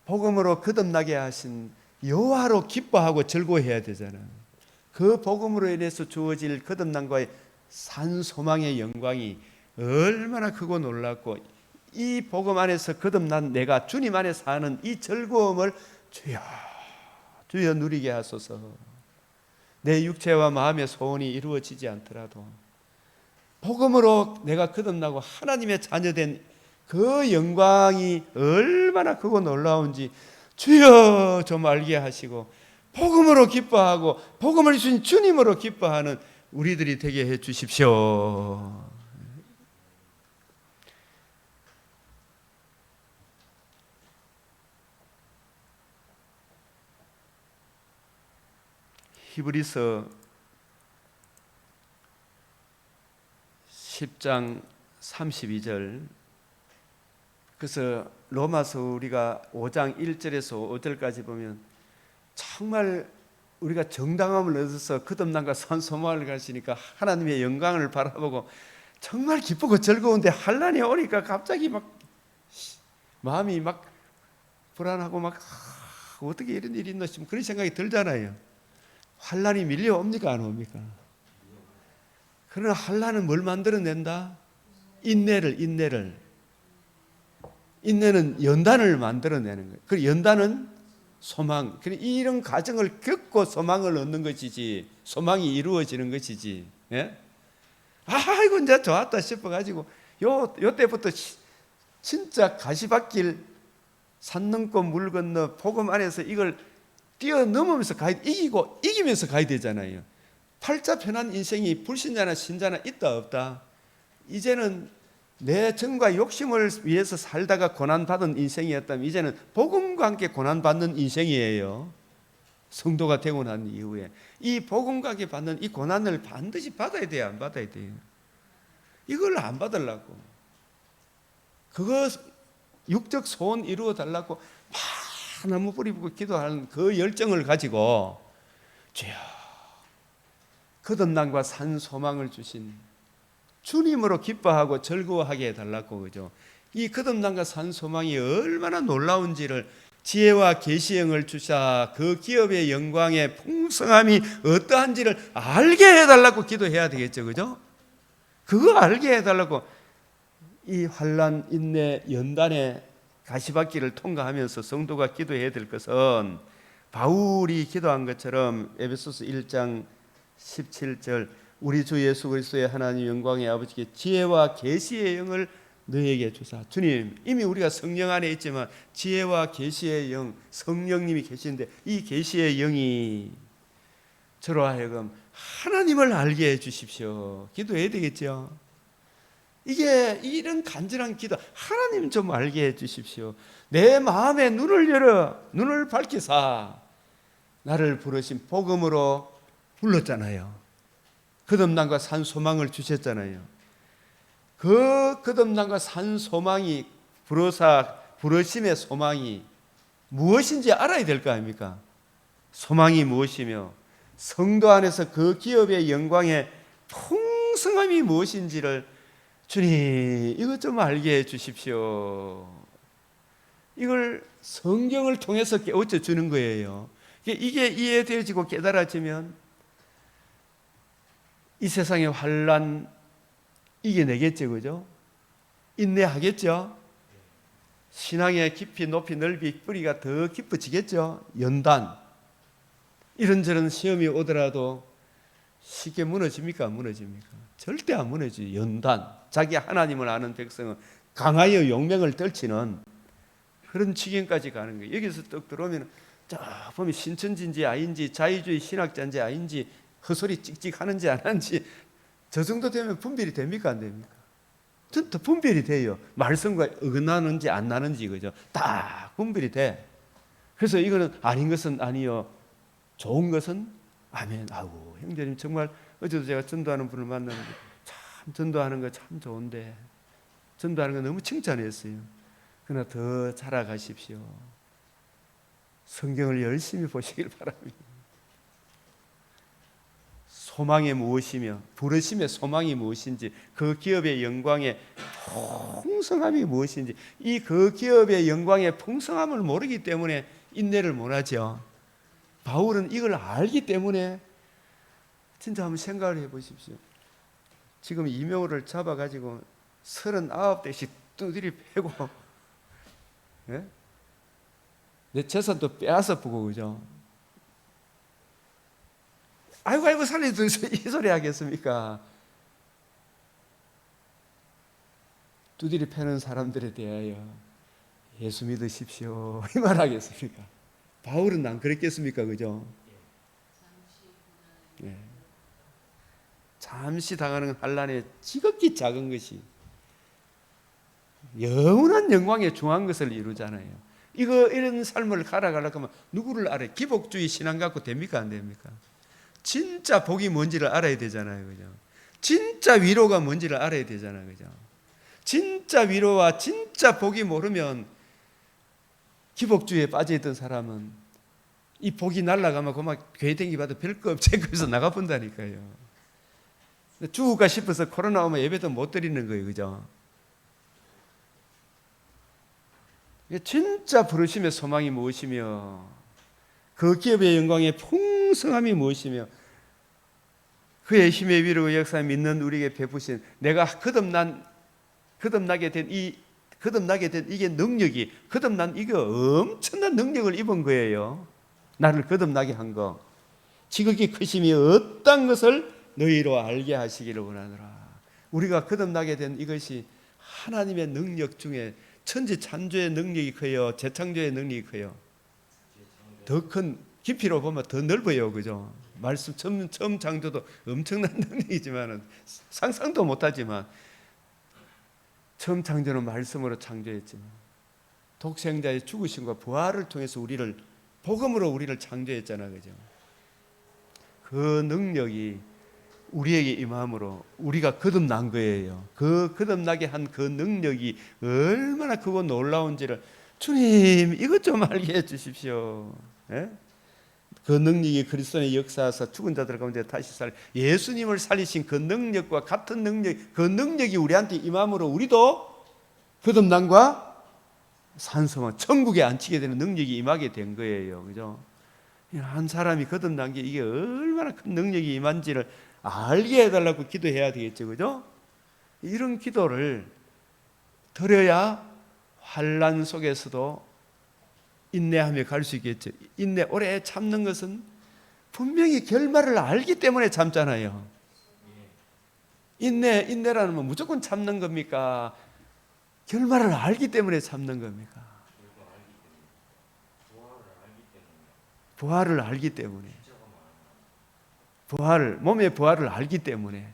복음으로 거듭나게 하신 여호와로 기뻐하고 즐거워해야 되잖아요. 그 복음으로 인해서 주어질 거듭남과의 산 소망의 영광이 얼마나 크고 놀랍고, 이 복음 안에서 거듭난 내가 주님 안에 사는 이 즐거움을 주여 누리게 하소서. 내 육체와 마음의 소원이 이루어지지 않더라도 복음으로 내가 거듭나고 하나님의 자녀된 그 영광이 얼마나 크고 놀라운지 주여 좀 알게 하시고, 복음으로 기뻐하고 복음을 주신 주님으로 기뻐하는 우리들이 되게 해 주십시오. 히브리서 10장 32절 그래서 로마서 우리가 5장 1절에서 5절까지 보면 정말 우리가 정당함을 얻어서 거듭남과 산소망을 가지니까 하나님의 영광을 바라보고 정말 기쁘고 즐거운데 환난이 오니까 갑자기 막 마음이 막 불안하고 막 어떻게 이런 일이 있나 싶은 그런 생각이 들잖아요. 환난이 밀려옵니까 안 옵니까? 그러나 환난은 뭘 만들어낸다? 인내는 연단을 만들어내는 거예요. 그 연단은 소망. 이런 과정을 겪고 소망을 얻는 것이지, 소망이 이루어지는 것이지. 예? 이거 이제 좋았다 싶어가지고 요 때부터 진짜 가시밭길 산 넘고 물 건너 복음 안에서 이걸 뛰어넘으면서 이기면서 가야 되잖아요. 팔자 편한 인생이 불신자나 신자나 있다 없다. 이제는 내 정과 욕심을 위해서 살다가 고난받은 인생이었다면 이제는 복음과 함께 고난받는 인생이에요. 성도가 되고 난 이후에 이 복음과 함께 받는 이 고난을 반드시 받아야 돼요, 안 받아야 돼요? 이걸 안 받으려고 그거 육적 소원 이루어 달라고 막 나무 뿌리 부고 기도하는 그 열정을 가지고 주여 거듭남과 산 소망을 주신 주님으로 기뻐하고 즐거워하게 해달라고, 그죠? 이 거듭남과 산 소망이 얼마나 놀라운지를 지혜와 계시형을 주사 그 기업의 영광의 풍성함이 어떠한지를 알게 해달라고 기도해야 되겠죠, 그죠? 그거 알게 해달라고 이 환난, 인내, 연단의 가시밭길을 통과하면서 성도가 기도해야 될 것은 바울이 기도한 것처럼 에베소서 1장 17절 우리 주 예수 그리스도의 하나님 영광의 아버지께 지혜와 계시의 영을 너에게 주사. 주님, 이미 우리가 성령 안에 있지만 지혜와 계시의 영, 성령님이 계시는데 이 계시의 영이 저로 하여금 하나님을 알게 해 주십시오. 기도해야 되겠죠. 이게 이런 간절한 기도, 하나님 좀 알게 해 주십시오. 내 마음의 눈을 열어 눈을 밝히사 나를 부르신 복음으로 불렀잖아요. 거듭남과 산 소망을 주셨잖아요. 그 거듭남과 산 소망이 부르심의 소망이 무엇인지 알아야 될 거 아닙니까? 소망이 무엇이며 성도 안에서 그 기업의 영광의 풍성함이 무엇인지를 주님 이것 좀 알게 해 주십시오. 이걸 성경을 통해서 깨우쳐 주는 거예요. 이게 이해되어지고 깨달아지면 이 세상의 환난 이겨내겠죠, 그죠? 인내하겠죠. 신앙의 깊이 높이 넓이 뿌리가 더 깊어지겠죠. 연단 이런저런 시험이 오더라도 쉽게 무너집니까? 안 무너집니까? 절대 안 무너지죠. 연단 자기 하나님을 아는 백성은 강하여 용맹을 떨치는 그런 지경까지 가는 거예요. 여기서 딱 들어오면 자 보면 신천지인지 아닌지 자유주의 신학자인지 아닌지 헛소리 찍찍 하는지 안 하는지 저 정도 되면 분별이 됩니까? 안 됩니까? 더 분별이 돼요. 말씀과 어긋나는지 안 나는지, 그죠? 딱 분별이 돼. 그래서 이거는 아닌 것은 아니요, 좋은 것은 아멘. 아우 형제님 정말 어제도 제가 전도하는 분을 만났는데 참 전도하는 거 참 좋은데 전도하는 거 너무 칭찬했어요. 그러나 더 자라가십시오. 성경을 열심히 보시길 바랍니다. 소망이 무엇이며 부르심의 소망이 무엇인지 그 기업의 영광의 풍성함이 무엇인지 이 그 기업의 영광의 풍성함을 모르기 때문에 인내를 못하죠. 바울은 이걸 알기 때문에 진짜 한번 생각을 해보십시오. 지금 이명호를 잡아가지고 39대씩 두드리 패고 예? 내 재산도 빼앗아 보고, 그죠? 아이고 살려주세요 이 소리 하겠습니까? 두드리 패는 사람들에 대하여 예수 믿으십시오 이 말 하겠습니까? 바울은 안 그랬겠습니까? 그죠? 예. 잠시 당하는 환난의 지극히 작은 것이 영원한 영광의 중한 것을 이루잖아요. 이런 삶을 살아가려고 하면 누구를 알아요? 기복주의 신앙 갖고 됩니까? 안 됩니까? 진짜 복이 뭔지를 알아야 되잖아요, 그죠? 진짜 위로가 뭔지를 알아야 되잖아요, 그죠? 진짜 위로와 진짜 복이 모르면 기복주의에 빠져있던 사람은 이 복이 날아가면 그만 교회 댕기봐도 별거 없지 그래서 나가본다니까요. 죽을까 싶어서 코로나 오면 예배도 못 드리는 거예요. 그죠? 진짜 부르심의 소망이 무엇이며 그 기업의 영광의 풍성함이 무엇이며 그의 힘의 위로 역사 믿는 우리에게 베푸신 내가 거듭나게 된 이게 능력이 거듭난 이게 엄청난 능력을 입은 거예요. 나를 거듭나게 한 거. 지극히 크심이 어떤 것을 너희로 알게 하시기를 원하노라. 우리가 거듭나게 된 이것이 하나님의 능력 중에 천지 창조의 능력이 커요. 재창조의 능력이 커요. 더 큰 깊이로 보면 더 넓어요. 그죠? 말씀 처음 창조도 엄청난 능력이지만 상상도 못하지만 처음 창조는 말씀으로 창조했지만 독생자의 죽으심과 부활을 통해서 복음으로 우리를 창조했잖아요. 그죠? 그 능력이 우리에게 임함으로 우리가 거듭난 거예요. 그 거듭나게 한 그 능력이 얼마나 크고 놀라운지를 주님 이것 좀 알게 해 주십시오. 예? 그 능력이 그리스도의 역사에서 죽은 자들 가운데 다시 예수님을 살리신 그 능력과 같은 능력, 그 능력이 우리한테 임함으로 우리도 거듭남과 산성한 천국에 앉히게 되는 능력이 임하게 된 거예요. 그죠? 한 사람이 거듭난 게 이게 얼마나 큰 능력이 임한지를 알게 해달라고 기도해야 되겠죠. 그죠? 이런 기도를 드려야 환난 속에서도 인내하며 갈 수 있겠죠. 인내 오래 참는 것은 분명히 결말을 알기 때문에 참잖아요. 인내라는 건 무조건 참는 겁니까? 결말을 알기 때문에 참는 겁니까? 부활을 알기 때문에. 몸의 부활을 알기 때문에.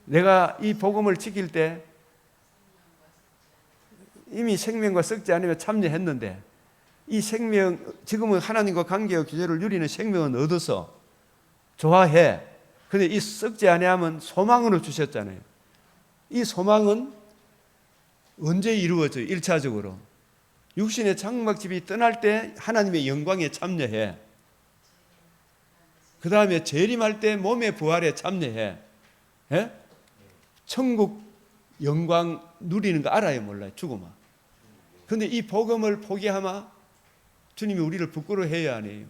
내가 이 복음을 지킬 때 이미 생명과 썩지 않으며 참여했는데 이 생명, 지금은 하나님과 관계와 교제를 누리는 생명은 얻어서 좋아해. 그런데 이 썩지 아니하면 소망으로 주셨잖아요. 이 소망은 언제 이루어져요? 1차적으로 육신의 장막집이 떠날 때 하나님의 영광에 참여해. 그 다음에 재림할 때 몸의 부활에 참여해. 예? 천국 영광 누리는 거 알아요? 몰라요? 죽으면. 그런데 이 복음을 포기하마 주님이 우리를 부끄러워해야 하네요.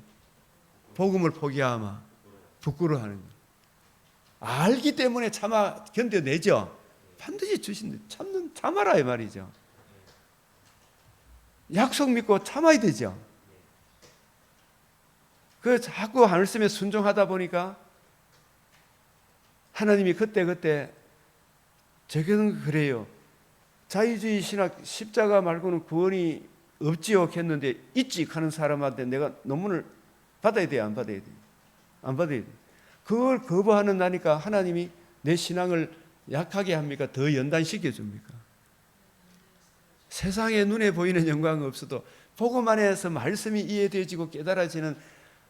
복음을 포기하마 부끄러워하는 거예요. 알기 때문에 참아 견뎌내죠. 반드시 주신다. 참아라 이 말이죠. 약속 믿고 참아야 되죠. 그 자꾸 말씀에 순종하다 보니까 하나님이 그때 저게는 그래요. 자유주의 신학 십자가 말고는 구원이 없지요 했는데 있지 하는 사람한테 내가 논문을 받아야 돼요? 안 받아야 돼요? 안 받아야 돼요. 그걸 거부하는 나니까 하나님이 내 신앙을 약하게 합니까? 더 연단시켜 줍니까? 세상에 눈에 보이는 영광은 없어도 복음 안에서 말씀이 이해되어지고 깨달아지는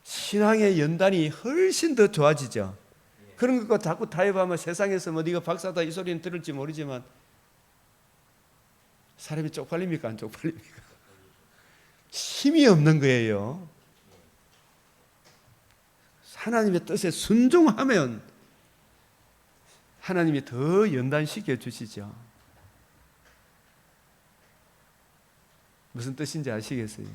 신앙의 연단이 훨씬 더 좋아지죠. 그런 것과 자꾸 타협하면 세상에서 뭐 네가 박사다 이 소리는 들을지 모르지만 사람이 쪽팔립니까? 안 쪽팔립니까? 힘이 없는 거예요. 하나님의 뜻에 순종하면 하나님이 더 연단시켜 주시죠. 무슨 뜻인지 아시겠어요?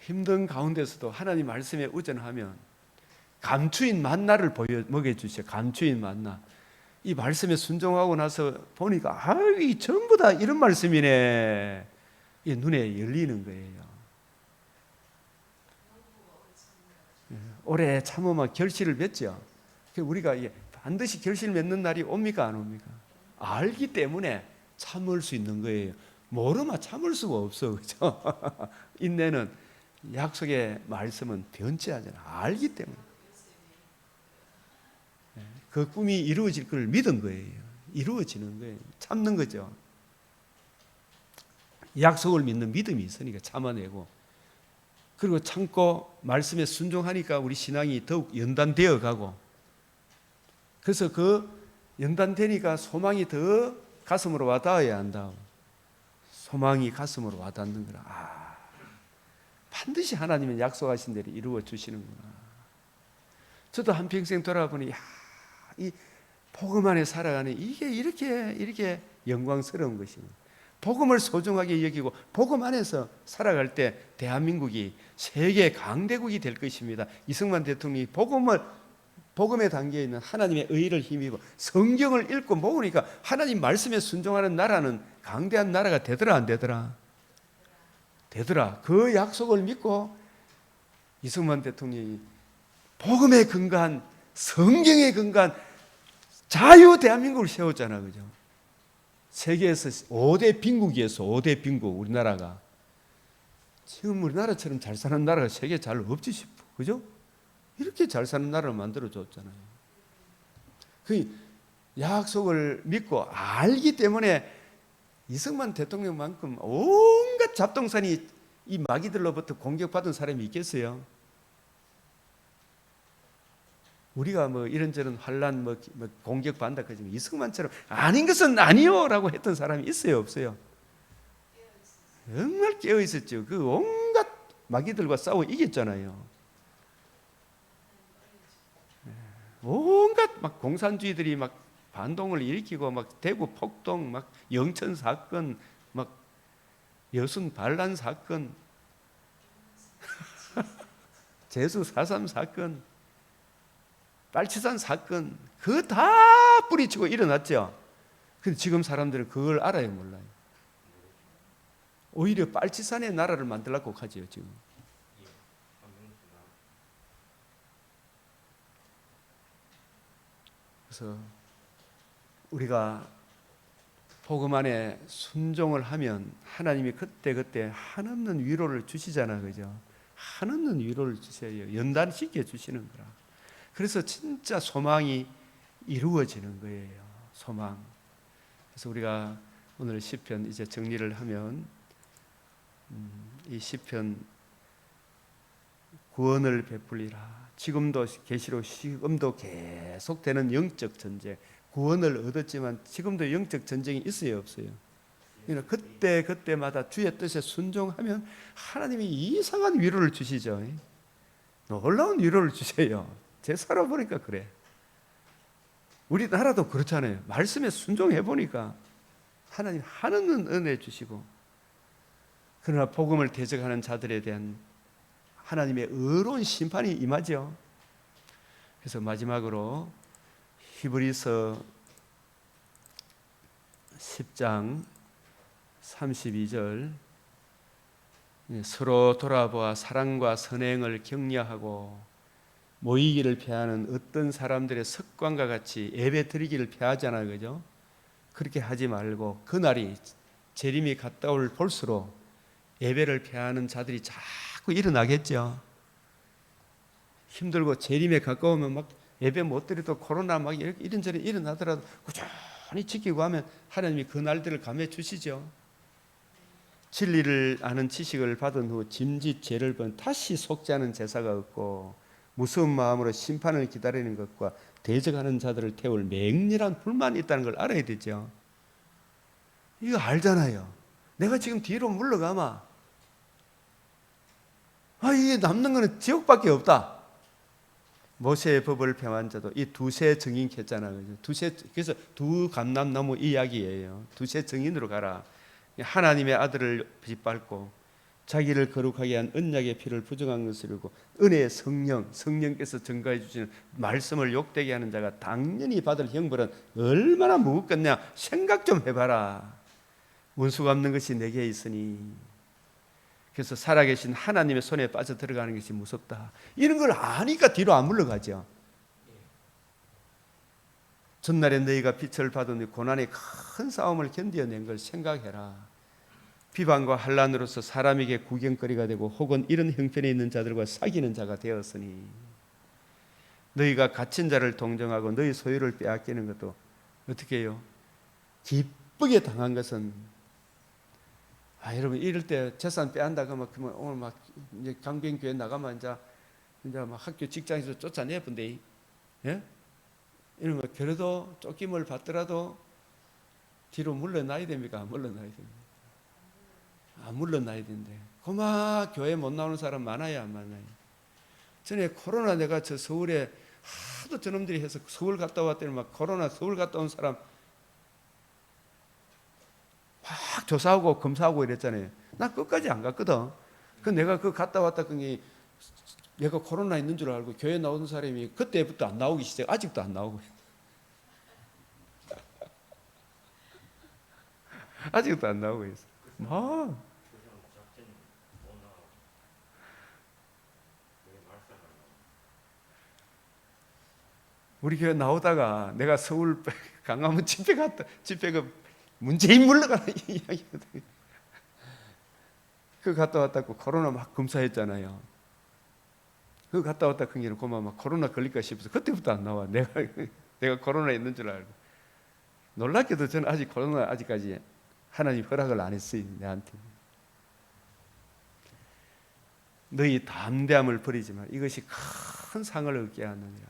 힘든 가운데서도 하나님 말씀에 의존하면 감추인 만나를 먹여주셔. 감추인 만나. 이 말씀에 순종하고 나서 보니까 이 전부 다 이런 말씀이네. 이 눈에 열리는 거예요. 오래 참으면 결실을 맺죠. 우리가 반드시 결실 맺는 날이 옵니까 안 옵니까? 알기 때문에 참을 수 있는 거예요. 모르면 참을 수가 없어. 그렇죠? 인내는 약속의 말씀은 변치 않잖아. 알기 때문에. 그 꿈이 이루어질 걸 믿은 거예요. 이루어지는 거예요. 참는 거죠. 약속을 믿는 믿음이 있으니까 참아내고 그리고 참고 말씀에 순종하니까 우리 신앙이 더욱 연단되어 가고, 그래서 그 연단되니까 소망이 더 가슴으로 와닿아야 한다. 소망이 가슴으로 와닿는 거라. 반드시 하나님은 약속하신 대로 이루어 주시는구나. 저도 한평생 돌아보니 이 복음 안에 살아가는 이게 이렇게 영광스러운 것입니다. 복음을 소중하게 여기고 복음 안에서 살아갈 때 대한민국이 세계 강대국이 될 것입니다. 이승만 대통령이 복음에 담겨 있는 하나님의 의를 힘입어 성경을 읽고 모으니까 하나님 말씀에 순종하는 나라는 강대한 나라가 되더라 안 되더라? 되더라. 그 약속을 믿고 이승만 대통령이 복음에 근거한, 성경에 근거한 자유 대한민국을 세웠잖아. 그죠? 세계에서 5대 빈국이었어. 5대 빈국. 우리나라가 지금 우리나라처럼 잘 사는 나라가 세계에 잘 없지 싶어. 그죠? 이렇게 잘 사는 나라를 만들어줬잖아요. 그 약속을 믿고 알기 때문에 이승만 대통령만큼 온갖 잡동사니 이 마귀들로부터 공격받은 사람이 있겠어요? 우리가 뭐 이런저런 환란 뭐 공격받는다 그러지만 이승만처럼 아닌 것은 아니요라고 했던 사람이 있어요, 없어요? 정말 깨어 있었죠. 그 온갖 마귀들과 싸워 이겼잖아요. 온갖 막 공산주의들이 막 반동을 일으키고 막 대구 폭동, 막 영천 사건, 막 여순 반란 사건, 제수 4.3 사건, 빨치산 사건, 그거 다 뿌리치고 일어났죠. 근데 지금 사람들은 그걸 알아요, 몰라요? 오히려 빨치산의 나라를 만들려고 하죠, 지금. 그래서 우리가 복음 안에 순종을 하면 하나님이 그때그때 한없는 위로를 주시잖아, 그죠? 한없는 위로를 주셔요. 연단시켜 주시는 거라. 그래서 진짜 소망이 이루어지는 거예요. 소망. 그래서 우리가 오늘 시편 이제 정리를 하면 이 시편 구원을 베풀리라. 지금도 계시록 지금도 계속되는 영적 전쟁. 구원을 얻었지만 지금도 영적 전쟁이 있어요, 없어요? 그러니까 그때 그때마다 주의 뜻에 순종하면 하나님이 이상한 위로를 주시죠. 놀라운 위로를 주세요. 제 살아보니까 그래. 우리나라도 그렇잖아요. 말씀에 순종해 보니까 하나님 한없는 은혜 주시고, 그러나 복음을 대적하는 자들에 대한 하나님의 의로운 심판이 임하죠. 그래서 마지막으로 히브리서 10장 32절, 서로 돌아보아 사랑과 선행을 격려하고 모이기를 피하는 어떤 사람들의 습관과 같이 예배 드리기를 피하잖아요, 그죠? 그렇게 하지 말고 그날이 재림이 가까울 볼수록 예배를 피하는 자들이 자꾸 일어나겠죠. 힘들고 재림에 가까우면 막 예배 못 드려도 코로나 막 이런저런 일어나더라도 꾸준히 지키고 하면 하나님이 그 날들을 감해 주시죠. 진리를 아는 지식을 받은 후 짐짓 죄를 번 다시 속지 않은 제사가 없고 무서운 마음으로 심판을 기다리는 것과 대적하는 자들을 태울 맹렬한 불만이 있다는 걸 알아야 되죠. 이거 알잖아요. 내가 지금 뒤로 물러가마 이게 남는 거는 지옥밖에 없다. 모세의 법을 폐한 자도 이 두세 증인 했잖아요. 그래서 두 감람나무 이야기예요. 두세 증인으로 가라. 하나님의 아들을 짓밟고 자기를 거룩하게 한 언약의 피를 부정한 것을 이루고 은혜의 성령께서 증거해 주시는 말씀을 욕되게 하는 자가 당연히 받을 형벌은 얼마나 무겁겠냐. 생각 좀 해봐라. 원수 갚는 것이 내게 있으니. 그래서 살아계신 하나님의 손에 빠져 들어가는 것이 무섭다. 이런 걸 아니까 뒤로 안 물러가죠. 전날에 너희가 빛을 받은 고난의 큰 싸움을 견뎌낸 걸 생각해라. 비방과 환난으로서 사람에게 구경거리가 되고 혹은 이런 형편에 있는 자들과 사귀는 자가 되었으니 너희가 갇힌 자를 동정하고 너희 소유를 빼앗기는 것도 어떻게 해요? 기쁘게 당한 것은 여러분 이럴 때 재산 빼앗는다 그러면 오늘 막 이제 강변교회 나가면 이제 막 학교 직장에서 쫓아내 본데, 예? 이런 거 그래도 쫓김을 받더라도 뒤로 물러나야 됩니까? 물러나야 됩니다. 물러나야 된대. 고마 교회 못 나오는 사람 많아요, 안 많아요? 전에 코로나 내가 저 서울에 하도 저놈들이 해서 서울 갔다 왔더니 막 코로나 서울 갔다 온 사람 막 조사하고 검사하고 이랬잖아요. 나 끝까지 안 갔거든. 그 내가 그 갔다 왔다 그니 내가 코로나 있는 줄 알고 교회 나오는 사람이 그때부터 안 나오기 시작. 아직도 안 나오고. 아직도 안 나오고 있어. 우리 교회 나오다가 내가 서울 강화문 집회가 문재인 물러가는 이야기거든요. 그 갔다 왔다고 코로나 막 검사했잖아요. 그 갔다 왔다 그 길은 고마 막 코로나 걸릴까 싶어서 그때부터 안 나와. 내가 코로나 있는 줄 알고. 놀랍게도 저는 아직 코로나 아직까지 하나님 허락을 안 했어요, 내한테. 너희 담대함을 버리지만 이것이 큰 상을 얻게 하느니라.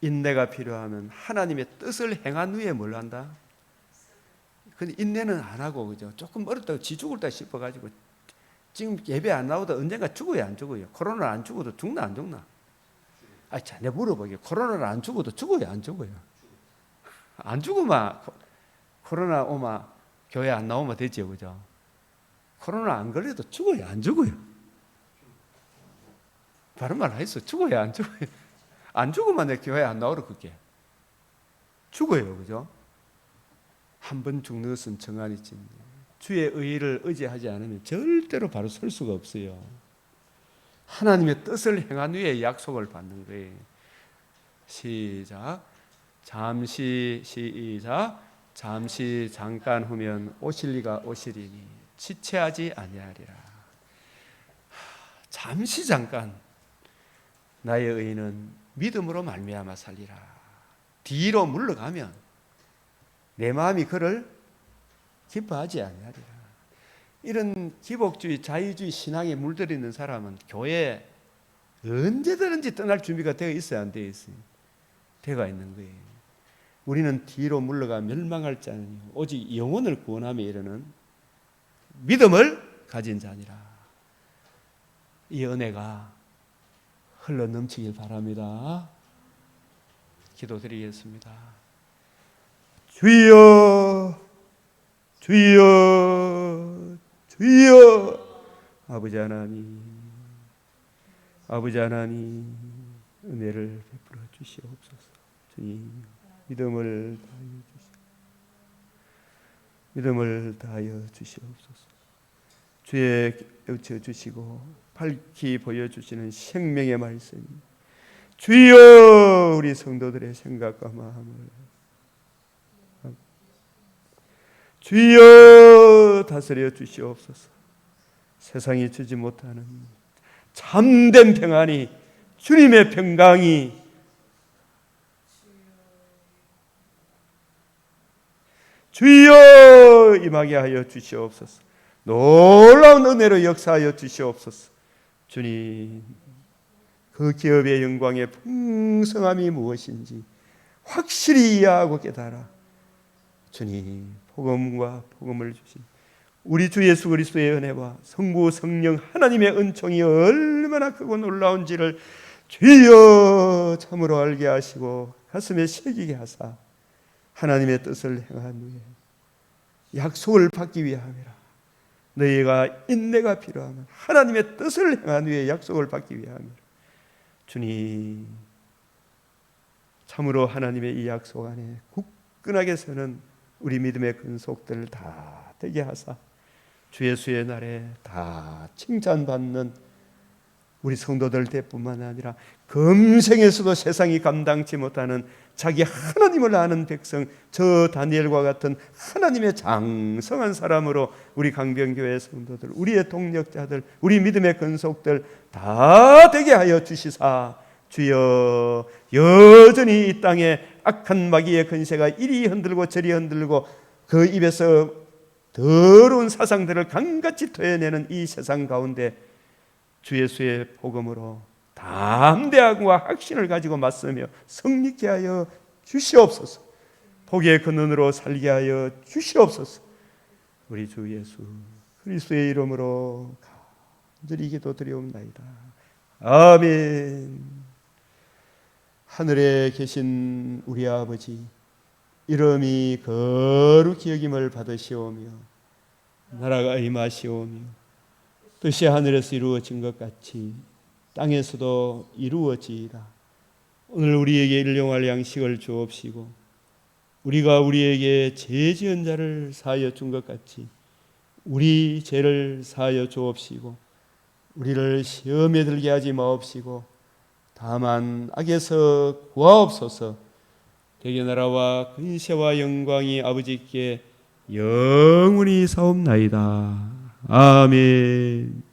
인내가 필요하면 하나님의 뜻을 행한 후에 뭘 한다? 근데 인내는 안 하고, 그죠? 조금 어렵다고 지 죽을다 싶어가지고 지금 예배 안 나오다 언젠가 죽어요, 안 죽어요? 코로나 안 죽어도 죽나 안 죽나? 자, 내가 물어보게. 코로나를 안 죽어도 죽어요, 안 죽어요? 안 죽으면 코로나 오면 교회 안 나오면 되죠, 그죠? 코로나 안 걸려도 죽어요, 안 죽어요? 바른 말 하겠어. 죽어요, 안 죽어요? 안 죽으면 내 교회 안 나오러 그게 죽어요, 그죠? 한 번 죽는 것은 정한이지. 주의 의를 의지하지 않으면 절대로 바로 설 수가 없어요. 하나님의 뜻을 행한 후에 약속을 받는 거예요. 시작. 잠시 잠깐 후면 오실 이가 오시리니 지체하지 아니하리라. 잠시 잠깐 나의 의인은 믿음으로 말미암아 살리라. 뒤로 물러가면 내 마음이 그를 기뻐하지 아니하리라. 이런 기복주의, 자유주의 신앙에 물들어 있는 사람은 교회에 언제든지 떠날 준비가 되어 있어야 안 되어 있어요. 되어 있는 거예요. 우리는 뒤로 물러가 멸망할 자는 오직 영혼을 구원함에 이르는 믿음을 가진 자니라. 이 은혜가 흘러 넘치길 바랍니다. 기도드리겠습니다. 주여, 주여, 주여. 아버지 하나님 은혜를 베풀어 주시옵소서. 주님 믿음을 다하여 주시옵소서. 주의 옅혀 주시고 밝히 보여주시는 생명의 말씀, 주여 우리 성도들의 생각과 마음을 주여 다스려 주시옵소서. 세상이 주지 못하는 참된 평안이, 주님의 평강이 주여 임하게 하여 주시옵소서. 놀라운 은혜로 역사하여 주시옵소서. 주님, 그 기업의 영광의 풍성함이 무엇인지 확실히 이해하고 깨달아 주님 복음과 복음을 주신 우리 주 예수 그리스도의 은혜와 성부 성령 하나님의 은총이 얼마나 크고 놀라운지를 주여 참으로 알게 하시고 가슴에 새기게 하사 하나님의 뜻을 행한 후에 약속을 받기 위함이라. 너희가 인내가 필요하면 하나님의 뜻을 행한 후에 약속을 받기 위함이라. 주님, 참으로 하나님의 이 약속 안에 굳건하게 서는 우리 믿음의 근속들을 다 되게 하사 주 예수의 날에 다 칭찬받는 우리 성도들 대뿐만 아니라 금생에서도 세상이 감당치 못하는 자기 하나님을 아는 백성, 저 다니엘과 같은 하나님의 장성한 사람으로 우리 강변교회 성도들, 우리의 동력자들, 우리 믿음의 근속들 다 되게 하여 주시사 주여, 여전히 이 땅에 악한 마귀의 근세가 이리 흔들고 저리 흔들고 그 입에서 더러운 사상들을 강같이 토해내는 이 세상 가운데 주 예수의 복음으로 담대함과 확신을 가지고 맞서며 승리케 하여 주시옵소서. 복의 근원으로 살게 하여 주시옵소서. 우리 주 예수 그리스도의 이름으로 간절히 기도드리옵나이다. 아멘. 하늘에 계신 우리 아버지, 이름이 거룩히 여김을 받으시오며 나라가 임하시오며 뜻이 하늘에서 이루어진 것 같이 땅에서도 이루어지이다. 오늘 우리에게 일용할 양식을 주옵시고 우리가 우리에게 죄 지은 자를 사하여 준 것 같이 우리 죄를 사하여 주옵시고 우리를 시험에 들게 하지 마옵시고 다만 악에서 구하옵소서. 대개 나라와 근세와 영광이 아버지께 영원히 사옵나이다. 아멘.